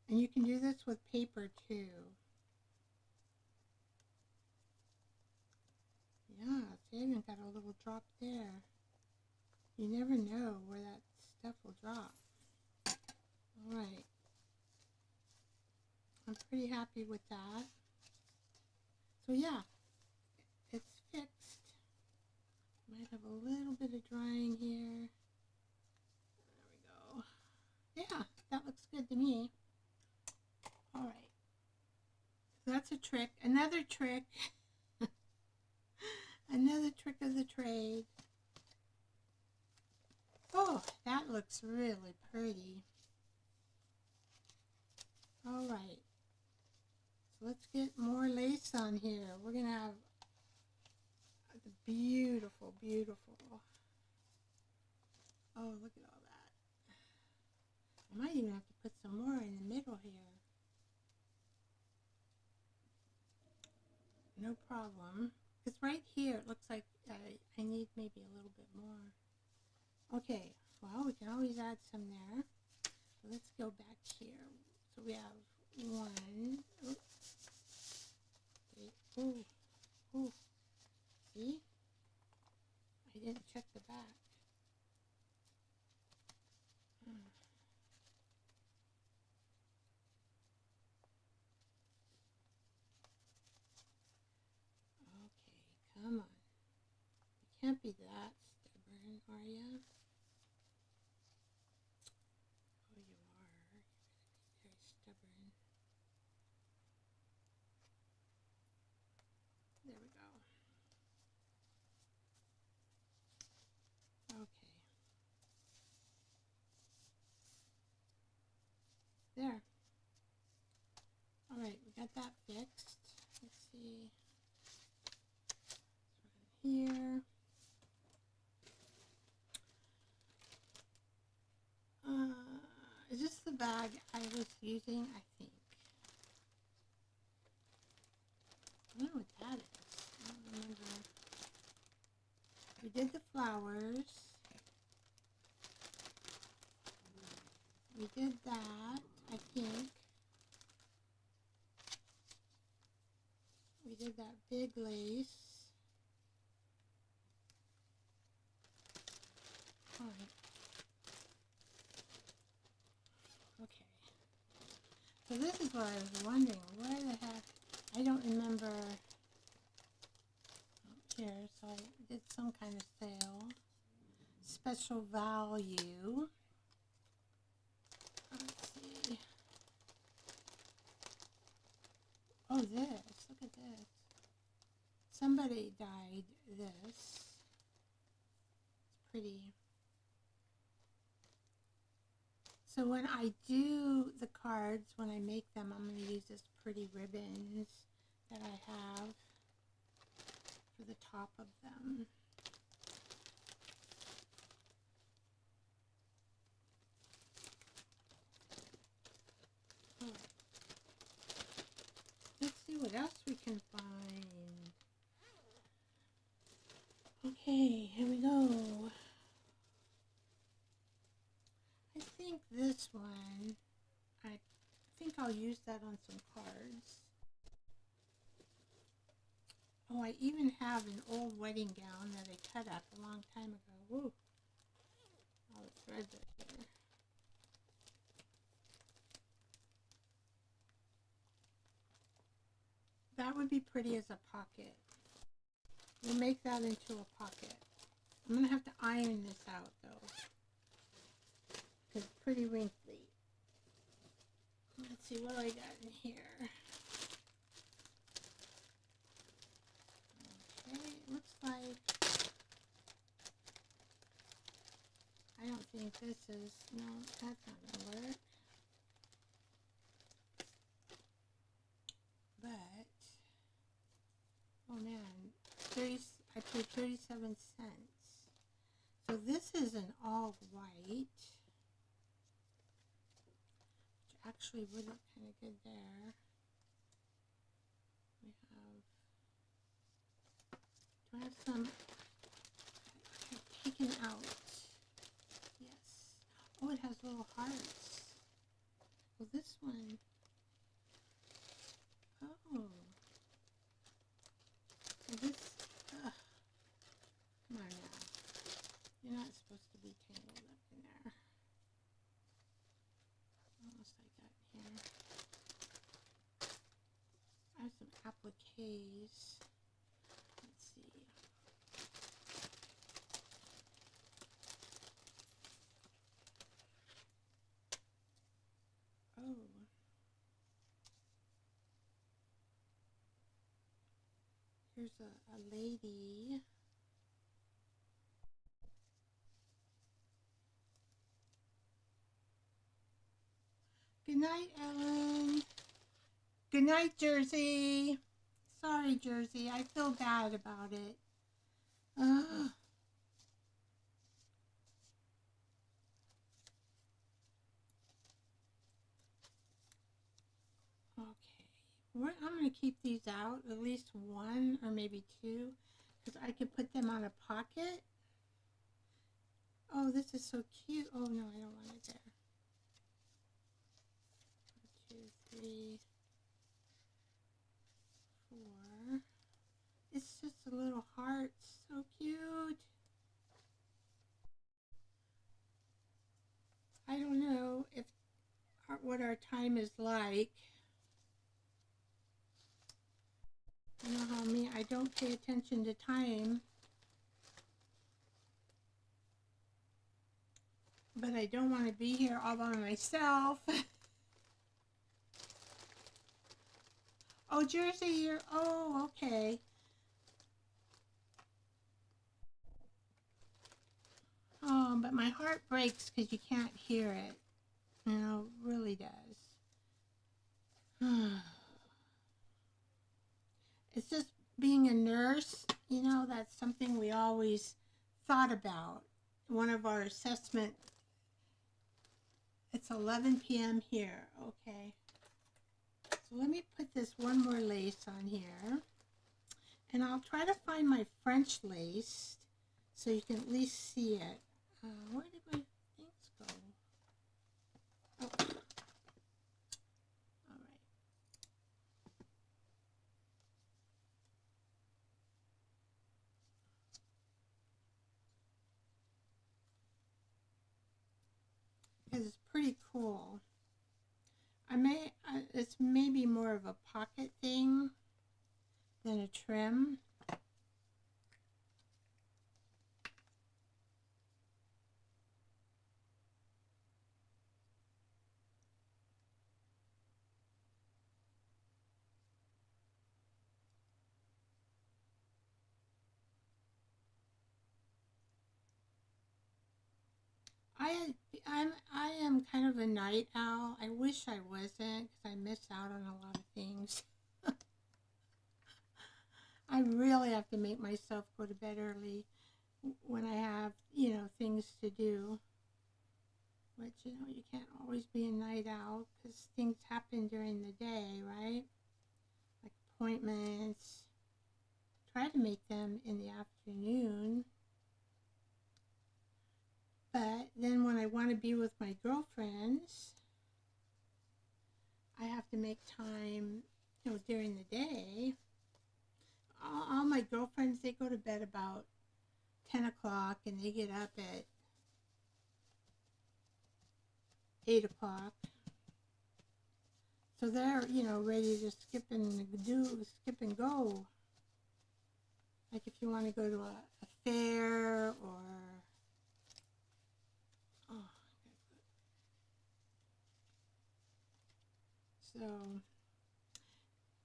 and you can do this with paper too. Yeah, see, I even got a little drop there. You never know where that stuff will drop. All right. I'm pretty happy with that. So yeah, it's fixed. Might have a little bit of drying here. There we go. Yeah, that looks good to me. All right. So that's a trick. Another trick. Another trick of the trade. Oh, that looks really pretty. All right. So let's get more lace on here. We're going to have the beautiful, beautiful. Oh, look at all that. I might even have to put some more in the middle here. No problem. Because right here it looks like I need maybe a little bit more. Okay, well, we can always add some there. So let's go back here. So we have one. Ooh, ooh. See? I didn't check the back. Okay, come on. You can't be that stubborn, are you? Oh, you are. You're going to be very stubborn. There we go. Okay. There. All right, we got that fixed. Let's see. Here. Is this the bag I was using? I think. I don't know what that is. I don't remember. We did the flowers. We did that, I think. We did that big lace. All right. Okay. So this is what I was wondering. Where the heck? I don't remember. Here, so I did some kind of sale. Special value. Let's see. Oh, this. Look at this. Somebody dyed this. It's pretty. So when I do the cards, when I make them, I'm going to use this pretty ribbons that I have for the top of them. All right. Let's see what else we can find. Okay, here we go. I think this one, I think I'll use that on some cards. Oh, I even have an old wedding gown that I cut up a long time ago. Woo! All the threads are here. That would be pretty as a pocket. We'll make that into a pocket. I'm going to have to iron this out, though, because it's pretty wrinkly. Let's see what I got in here. Okay, it looks like, I don't think this is, no, that's not going to work. But, oh man, I paid 37 cents. So this is an all white, which actually would look kind of good there. We have, do I have some I've taken out? Yes. Oh, it has little hearts. Well, this one, oh. Well, this, come on now. You're not supposed to be tangled up in there. What else I got here? I have some appliques. There's a lady. Good night, Ellen. Good night, Jersey. Sorry, Jersey. I feel bad about it. Ugh. Okay. I'm going to keep these out, at least one or maybe two, because I could put them on a pocket. Oh, this is so cute. Oh, no, I don't want it there. 1, 2, 3, 4. It's just a little heart. So cute. I don't know if what our time is like. You know how me, I don't pay attention to time. But I don't want to be here all by myself. Oh, Jersey, you're, oh, okay. Oh, but my heart breaks because you can't hear it. You know, it really does. It's just being a nurse, you know, that's something we always thought about. One of our assessment, it's 11 p.m. here, okay. So let me put this one more lace on here. And I'll try to find my French lace so you can at least see it. Where did my things go? Oh. All right. Because it's pretty cool. It's maybe more of a pocket thing than a trim. I am kind of a night owl. I wish I wasn't because I miss out on a lot of things. I really have to make myself go to bed early when I have, you know, things to do. But, you know, you can't always be a night owl because things happen during the day, right? Like appointments. Try to make them in the afternoon. But then when I want to be with my girlfriends, I have to make time, you know, during the day. All my girlfriends, they go to bed about 10 o'clock and they get up at 8 o'clock. So they're, you know, ready to skip and go. Like if you want to go to a fair or, oh, so,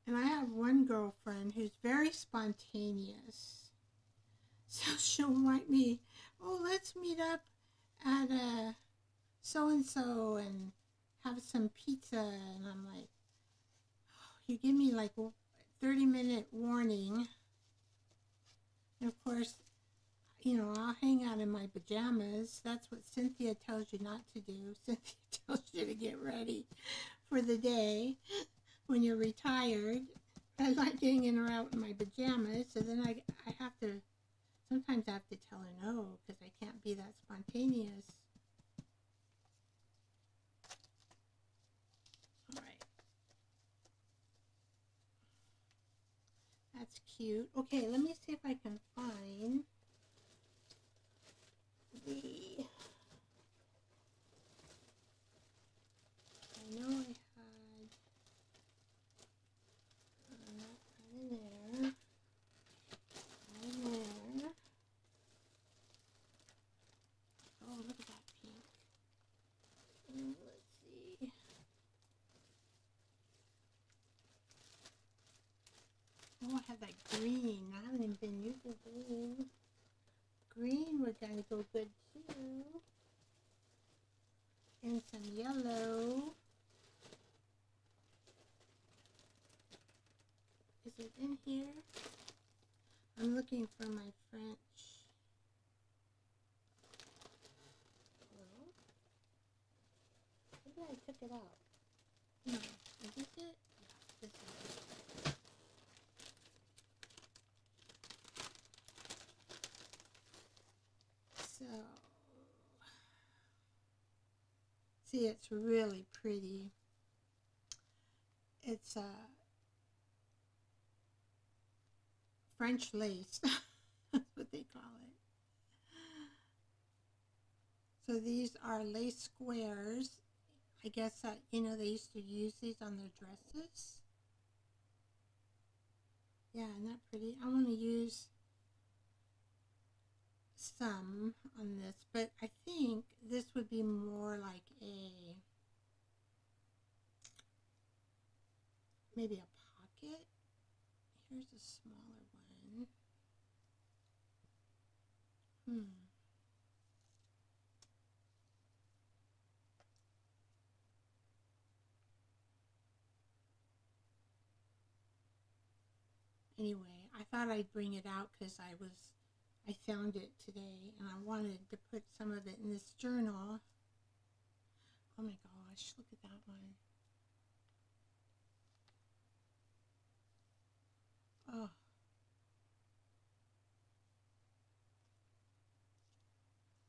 and I have one girlfriend who's very spontaneous. So she'll write me, oh, let's meet up at so-and-so and have some pizza. And I'm like, oh, you give me like a 30-minute warning. And of course, you know, I'll hang out in my pajamas. That's what Cynthia tells you not to do. Cynthia tells you to get ready for the day when you're retired. I like getting in or out in my pajamas. So then I have to, sometimes I have to tell her no because I can't be that spontaneous. All right. That's cute. Okay, let me see if I can find the, I know I had, not in there, not in there. Oh, look at that pink. Let's see. Oh, I have that green. been using green. Green we're going to go good too. And some yellow. Is it in here? I'm looking for my French. Well, maybe I took it out. No, is this it? Yeah, this is it. So, see, it's really pretty. It's French lace. That's what they call it. So these are lace squares. I guess you know, they used to use these on their dresses. Yeah, isn't that pretty? I want to use some on this, but I think this would be more like maybe a pocket. Here's a smaller one. Anyway, I thought I'd bring it out because I found it today and I wanted to put some of it in this journal. Oh my gosh, look at that one. Oh.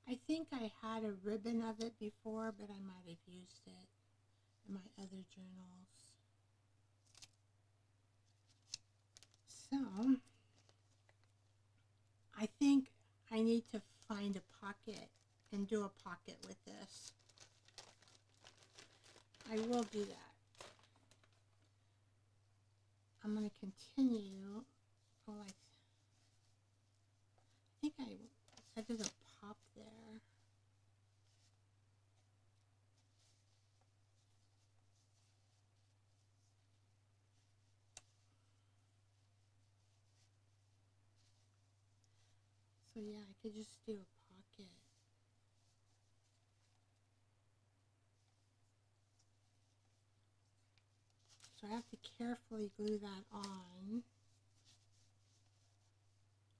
I think I had a ribbon of it before, but I might have used it in my other journals. So, I think I need to find a pocket and do a pocket with this. I will do that. I'm going to continue. Oh, I think that doesn't pop there. So yeah, I could just do a pocket. So I have to carefully glue that on.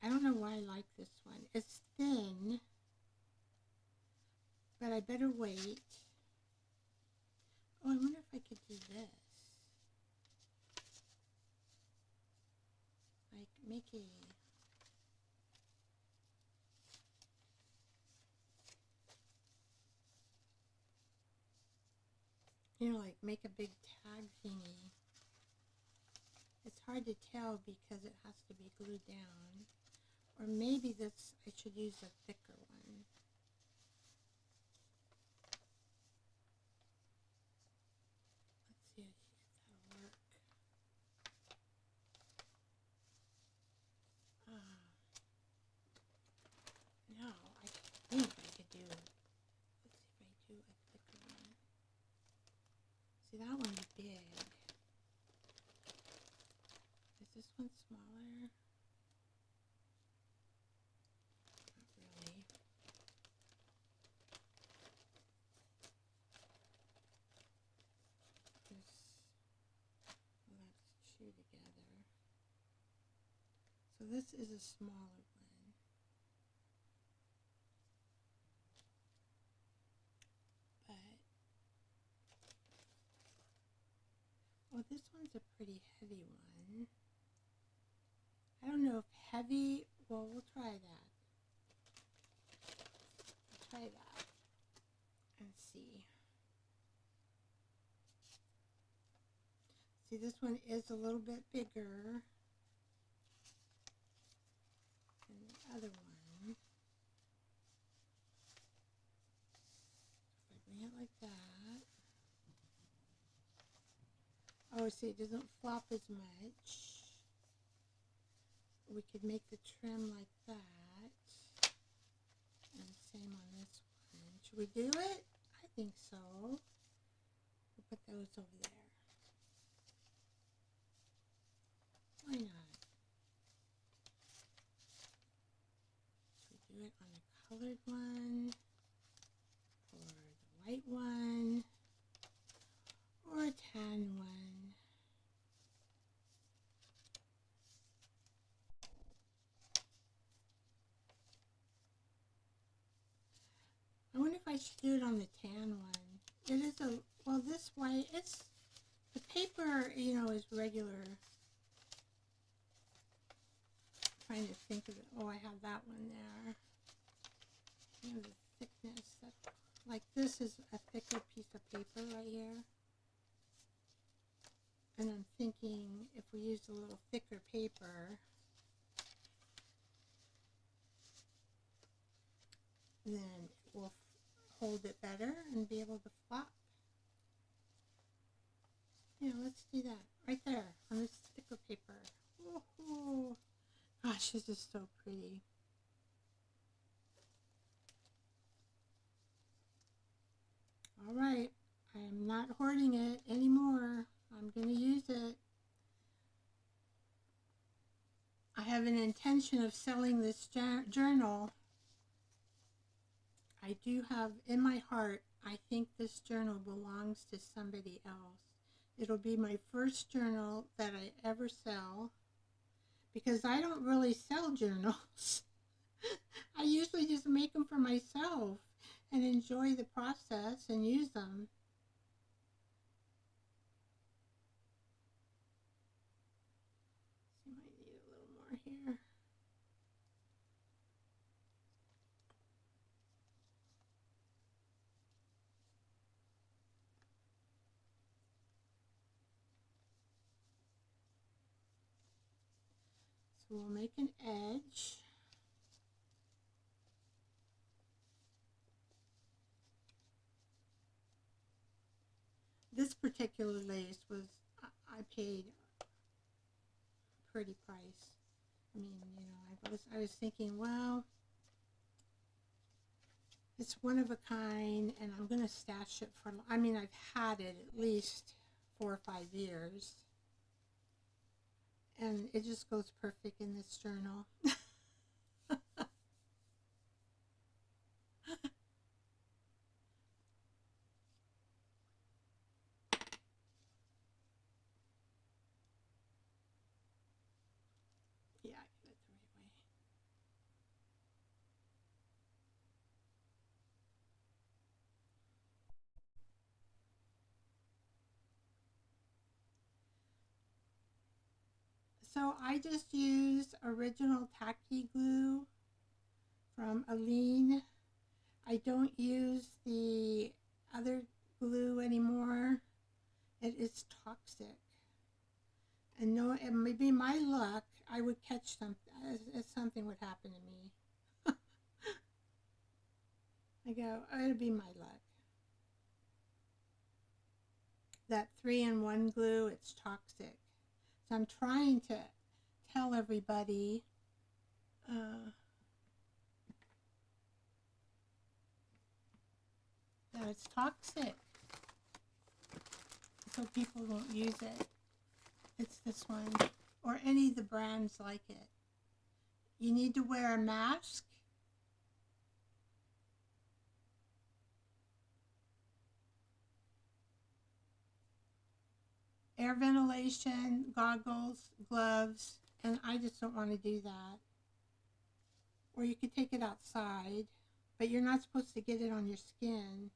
I don't know why I like this one. It's thin, but I better wait. Oh, I wonder if I could do this. Like make a... You know, like make a big tag thingy. It's hard to tell because it has to be glued down. Or maybe this, I should use a thicker one. Let's see if that'll work. No, I think I could do, let's see if I do a thicker one. See, that one's big. Is this one smaller? Not really. Well, that's two together. So this is a smaller one. But, well, this one's a pretty heavy one. I don't know if heavy, well, we'll try that. Try that and see. See, this one is a little bit bigger than the other one. If I bring it like that. Oh, see, it doesn't flop as much. We could make the trim like that. And same on this one. Should we do it? I think so. We'll put those over there. Why not? colored one, or the white one, or a tan one. I wonder if I should do it on the tan one. It is a, well, this way, it's, the paper, you know, is regular. I'm trying to think of it. Oh, I have that one there. You know, the thickness. That, like this is a thicker piece of paper right here. And I'm thinking if we use a little thicker paper, then it will hold it better and be able to flop. Yeah, let's do that right there on this thicker paper. Woohoo! Gosh, this is so pretty. All right, I am not hoarding it anymore. I'm going to use it. I have an intention of selling this journal. I do have in my heart, I think this journal belongs to somebody else. It'll be my first journal that I ever sell, because I don't really sell journals. I usually just make them for myself and enjoy the process and use them. So I might need a little more here. So we'll make an edge. This particular lace was, I paid a pretty price. I mean, you know, I was thinking, well, it's one of a kind, and I'm going to stash it for, I mean, I've had it at least 4 or 5 years. And it just goes perfect in this journal. Yeah, I get it the right way. So I just use original tacky glue from Aline. I don't use the other glue anymore. It is toxic. And no, it may be my luck, I would catch something, if something would happen to me. I go, oh, it'll be my luck. That 3-in-1 glue, it's toxic. So I'm trying to tell everybody that it's toxic, so people won't use it. It's this one, or any of the brands like it. You need to wear a mask. Air ventilation, goggles, gloves, and I just don't want to do that. Or you could take it outside, but you're not supposed to get it on your skin.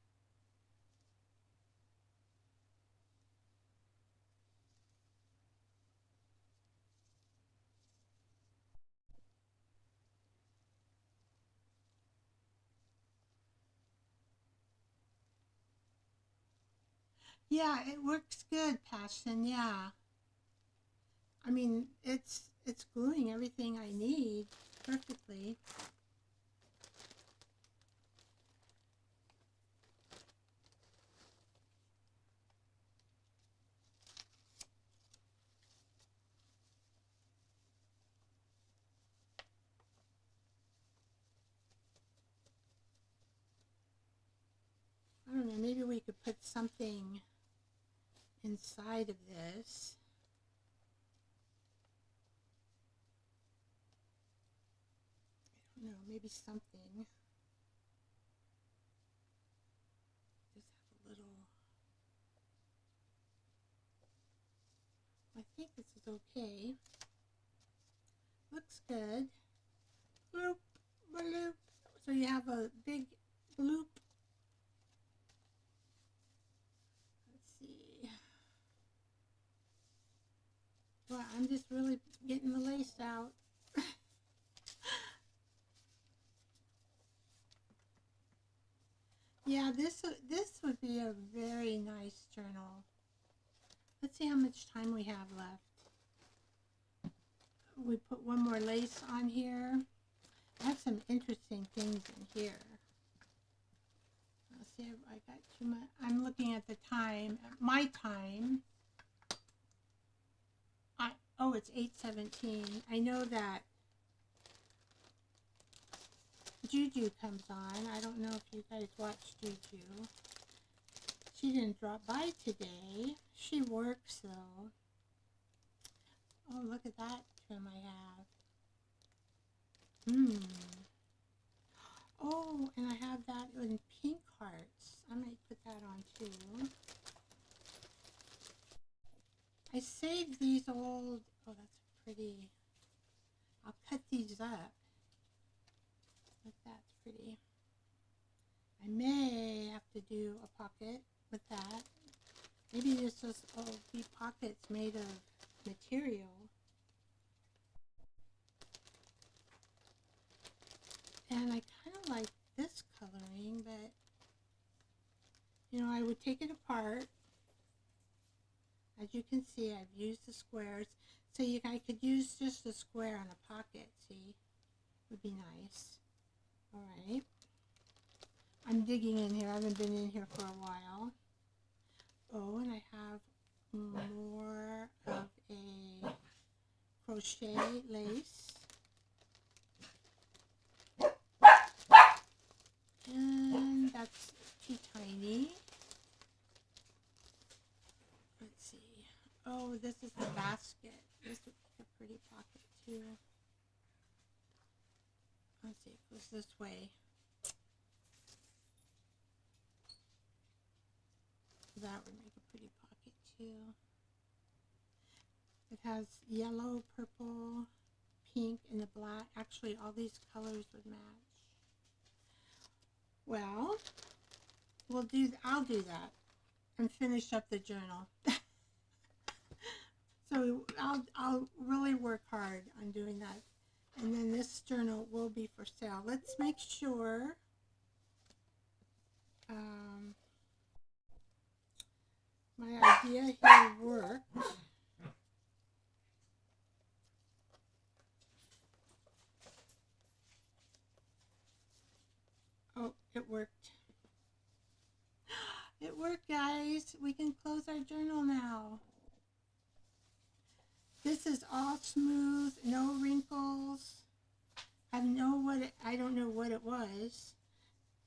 Yeah, it works good, Passion, yeah. I mean, it's gluing everything I need perfectly. I don't know, maybe we could put something inside of this. I don't know, maybe something. okay. Looks good. Bloop, bloop. So you have a big bloop. Let's see. Well, I'm just really getting the lace out. Yeah, this would be a very nice journal. Let's see how much time we have left. We put one more lace on here. I have some interesting things in here. Let's see if I got too much. I'm looking at the time, my time. Oh, it's 8:17. I know that Juju comes on. I don't know if you guys watch Juju. She didn't drop by today. She works though. Oh, look at that trim I have. Oh, and I have that in pink hearts. I might put that on too. I saved these old, oh, that's pretty. I'll cut these up. But that's pretty. I may have to do a pocket with that. Maybe this will be pockets made of material. And I kind of like this coloring, but you know, I would take it apart. As you can see, I've used the squares. So I could use just a square on a pocket, see? Would be nice. Alright. I'm digging in here. I haven't been in here for a while. Oh, and I have more of a crochet lace. And that's too tiny. Let's see. Oh, this is the basket. This would be a pretty pocket too. Let's see, it goes this way. That would make a pretty pocket too. It has yellow, purple, pink, and the black. Actually, all these colors would match. Well, I'll do that and finish up the journal. So I'll really work hard on doing that. And then this journal will be for sale. Let's make sure my idea here worked. Oh, it worked. It worked, guys. We can close our journal now. This is all smooth, no wrinkles. I don't know what it was.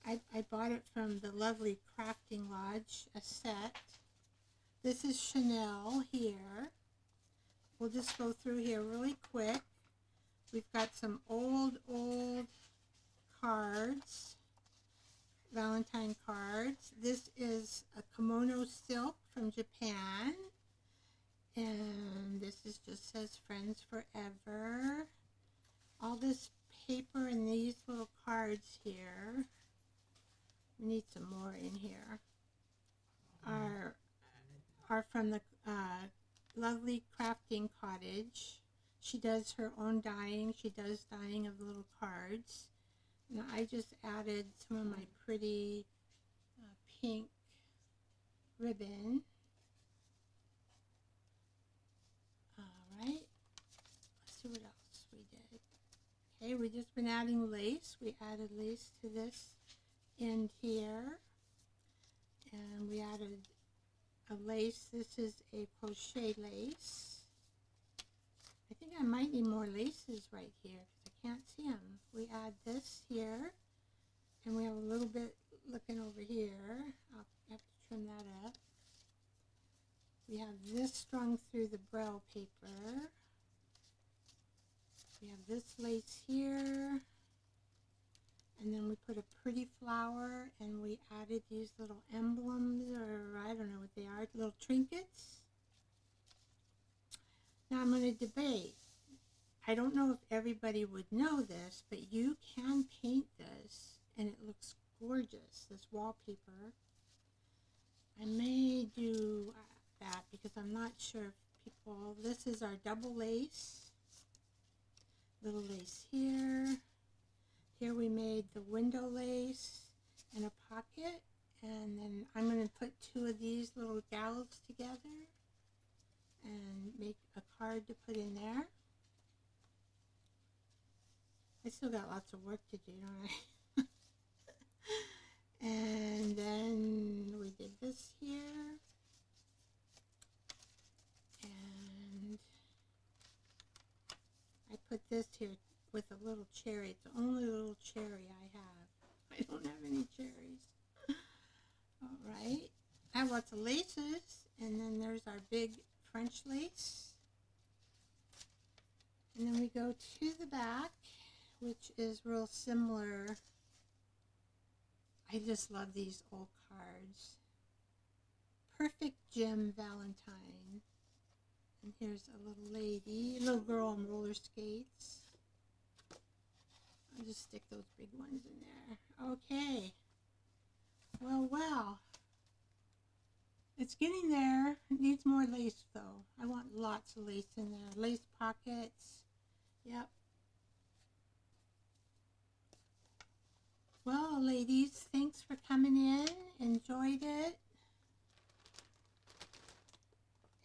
I bought it from the lovely Crafting Lodge, a set. This is Chanel here. We'll just go through here really quick. We've got some old cards, Valentine cards. This is a kimono silk from Japan. And this just says Friends Forever. All this paper and these little cards here, we need some more in here, are from the lovely Crafting Cottage. She does her own dyeing. She does dyeing of little cards. Now I just added some of my pretty pink ribbon. Alright, let's see what else we did. Okay, we've just been adding lace. We added lace to this end here. And we added a lace. This is a crochet lace. I think I might need more laces right here because I can't see them. We add this here. And we have a little bit looking over here. I'll have to trim that up. We have this strung through the braille paper. We have this lace here. And then we put a pretty flower and we added these little emblems, or I don't know what they are, little trinkets. Now I'm going to debate. I don't know if everybody would know this, but you can paint this and it looks gorgeous, this wallpaper. I may do that because I'm not sure if people, this is our double lace. Little lace here. Here we made the window lace and a pocket. And then I'm going to put two of these little gals together and make a card to put in there. I still got lots of work to do, don't I? And then we did this here. And I put this here with a little cherry. It's the only little cherry I have. I don't have any cherries. All right. I have lots of laces. And then there's our big French lace. And then we go to the back, which is real similar. I just love these old cards. Perfect Jim Valentine. And here's a little lady, a little girl on roller skates. I'll just stick those big ones in there. Okay. Well. It's getting there. It needs more lace though. I want lots of lace in there. Lace pockets. Yep. Well, ladies, thanks for coming in. Enjoyed it.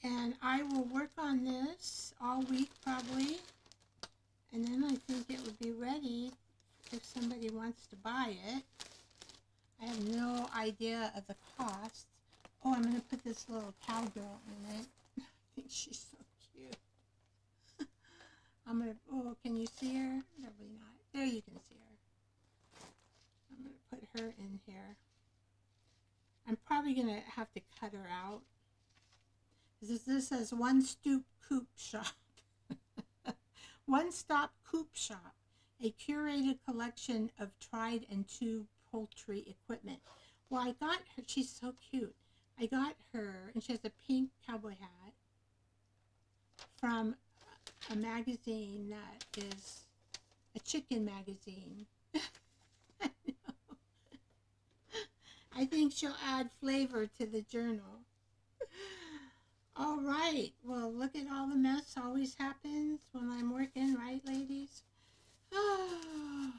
And I will work on this all week probably. And then I think it would be ready if somebody wants to buy it. I have no idea of the cost. Oh, I'm going to put this little cowgirl in it. I think she's so cute. I'm going to, oh, can you see her? Probably not. There you can see her. I'm going to put her in here. I'm probably going to have to cut her out. This says One Stoop Coop Shop. One Stop Coop Shop. A curated collection of tried and true poultry equipment. Well, I got her. She's so cute. I got her, and she has a pink cowboy hat from a magazine that is a chicken magazine. I know. I think she'll add flavor to the journal. All right. Well, look at all the mess always happens when I'm working, right, ladies? Oh.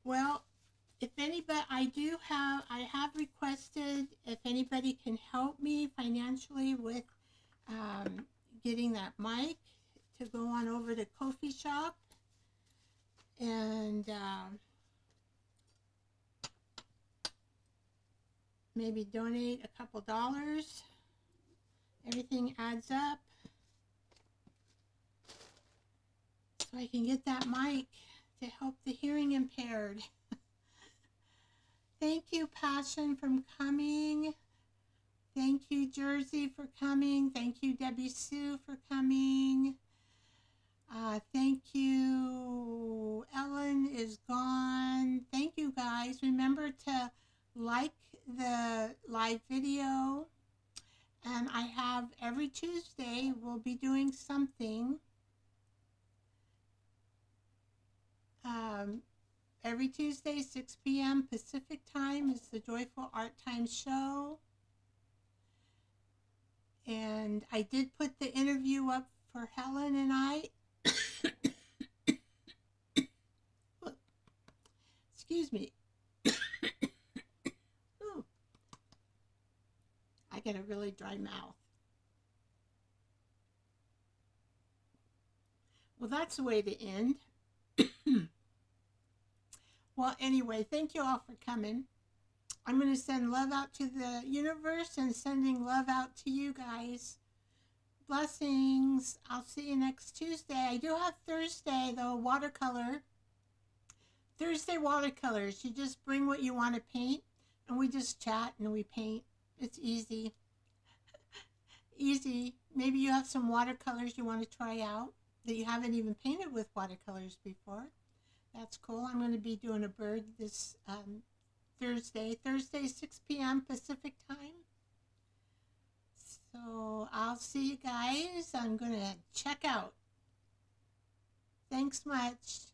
Well, if anybody, I have requested if anybody can help me financially with getting that mic to go on over to Ko-fi Shop and maybe donate a couple dollars. Everything adds up so I can get that mic to help the hearing impaired. Thank you, Passion, for coming. Thank you, Jersey, for coming. Thank you, Debbie Sue, for coming. Thank you. Ellen is gone. Thank you, guys. Remember to like the live video. And I have every Tuesday, we'll be doing something. Every Tuesday, 6 p.m. Pacific time is the Joyful Art Time show. And I did put the interview up for Helen and I. Excuse me. Ooh. I get a really dry mouth. Well, that's the way to end. Well, anyway, thank you all for coming. I'm going to send love out to the universe and sending love out to you guys. Blessings. I'll see you next Tuesday. I do have Thursday, though, watercolor. Thursday watercolors. You just bring what you want to paint, and we just chat and we paint. It's easy. Easy. Maybe you have some watercolors you want to try out that you haven't even painted with watercolors before. That's cool. I'm going to be doing a bird this Thursday, 6 p.m. Pacific time. So I'll see you guys. I'm going to check out. Thanks much.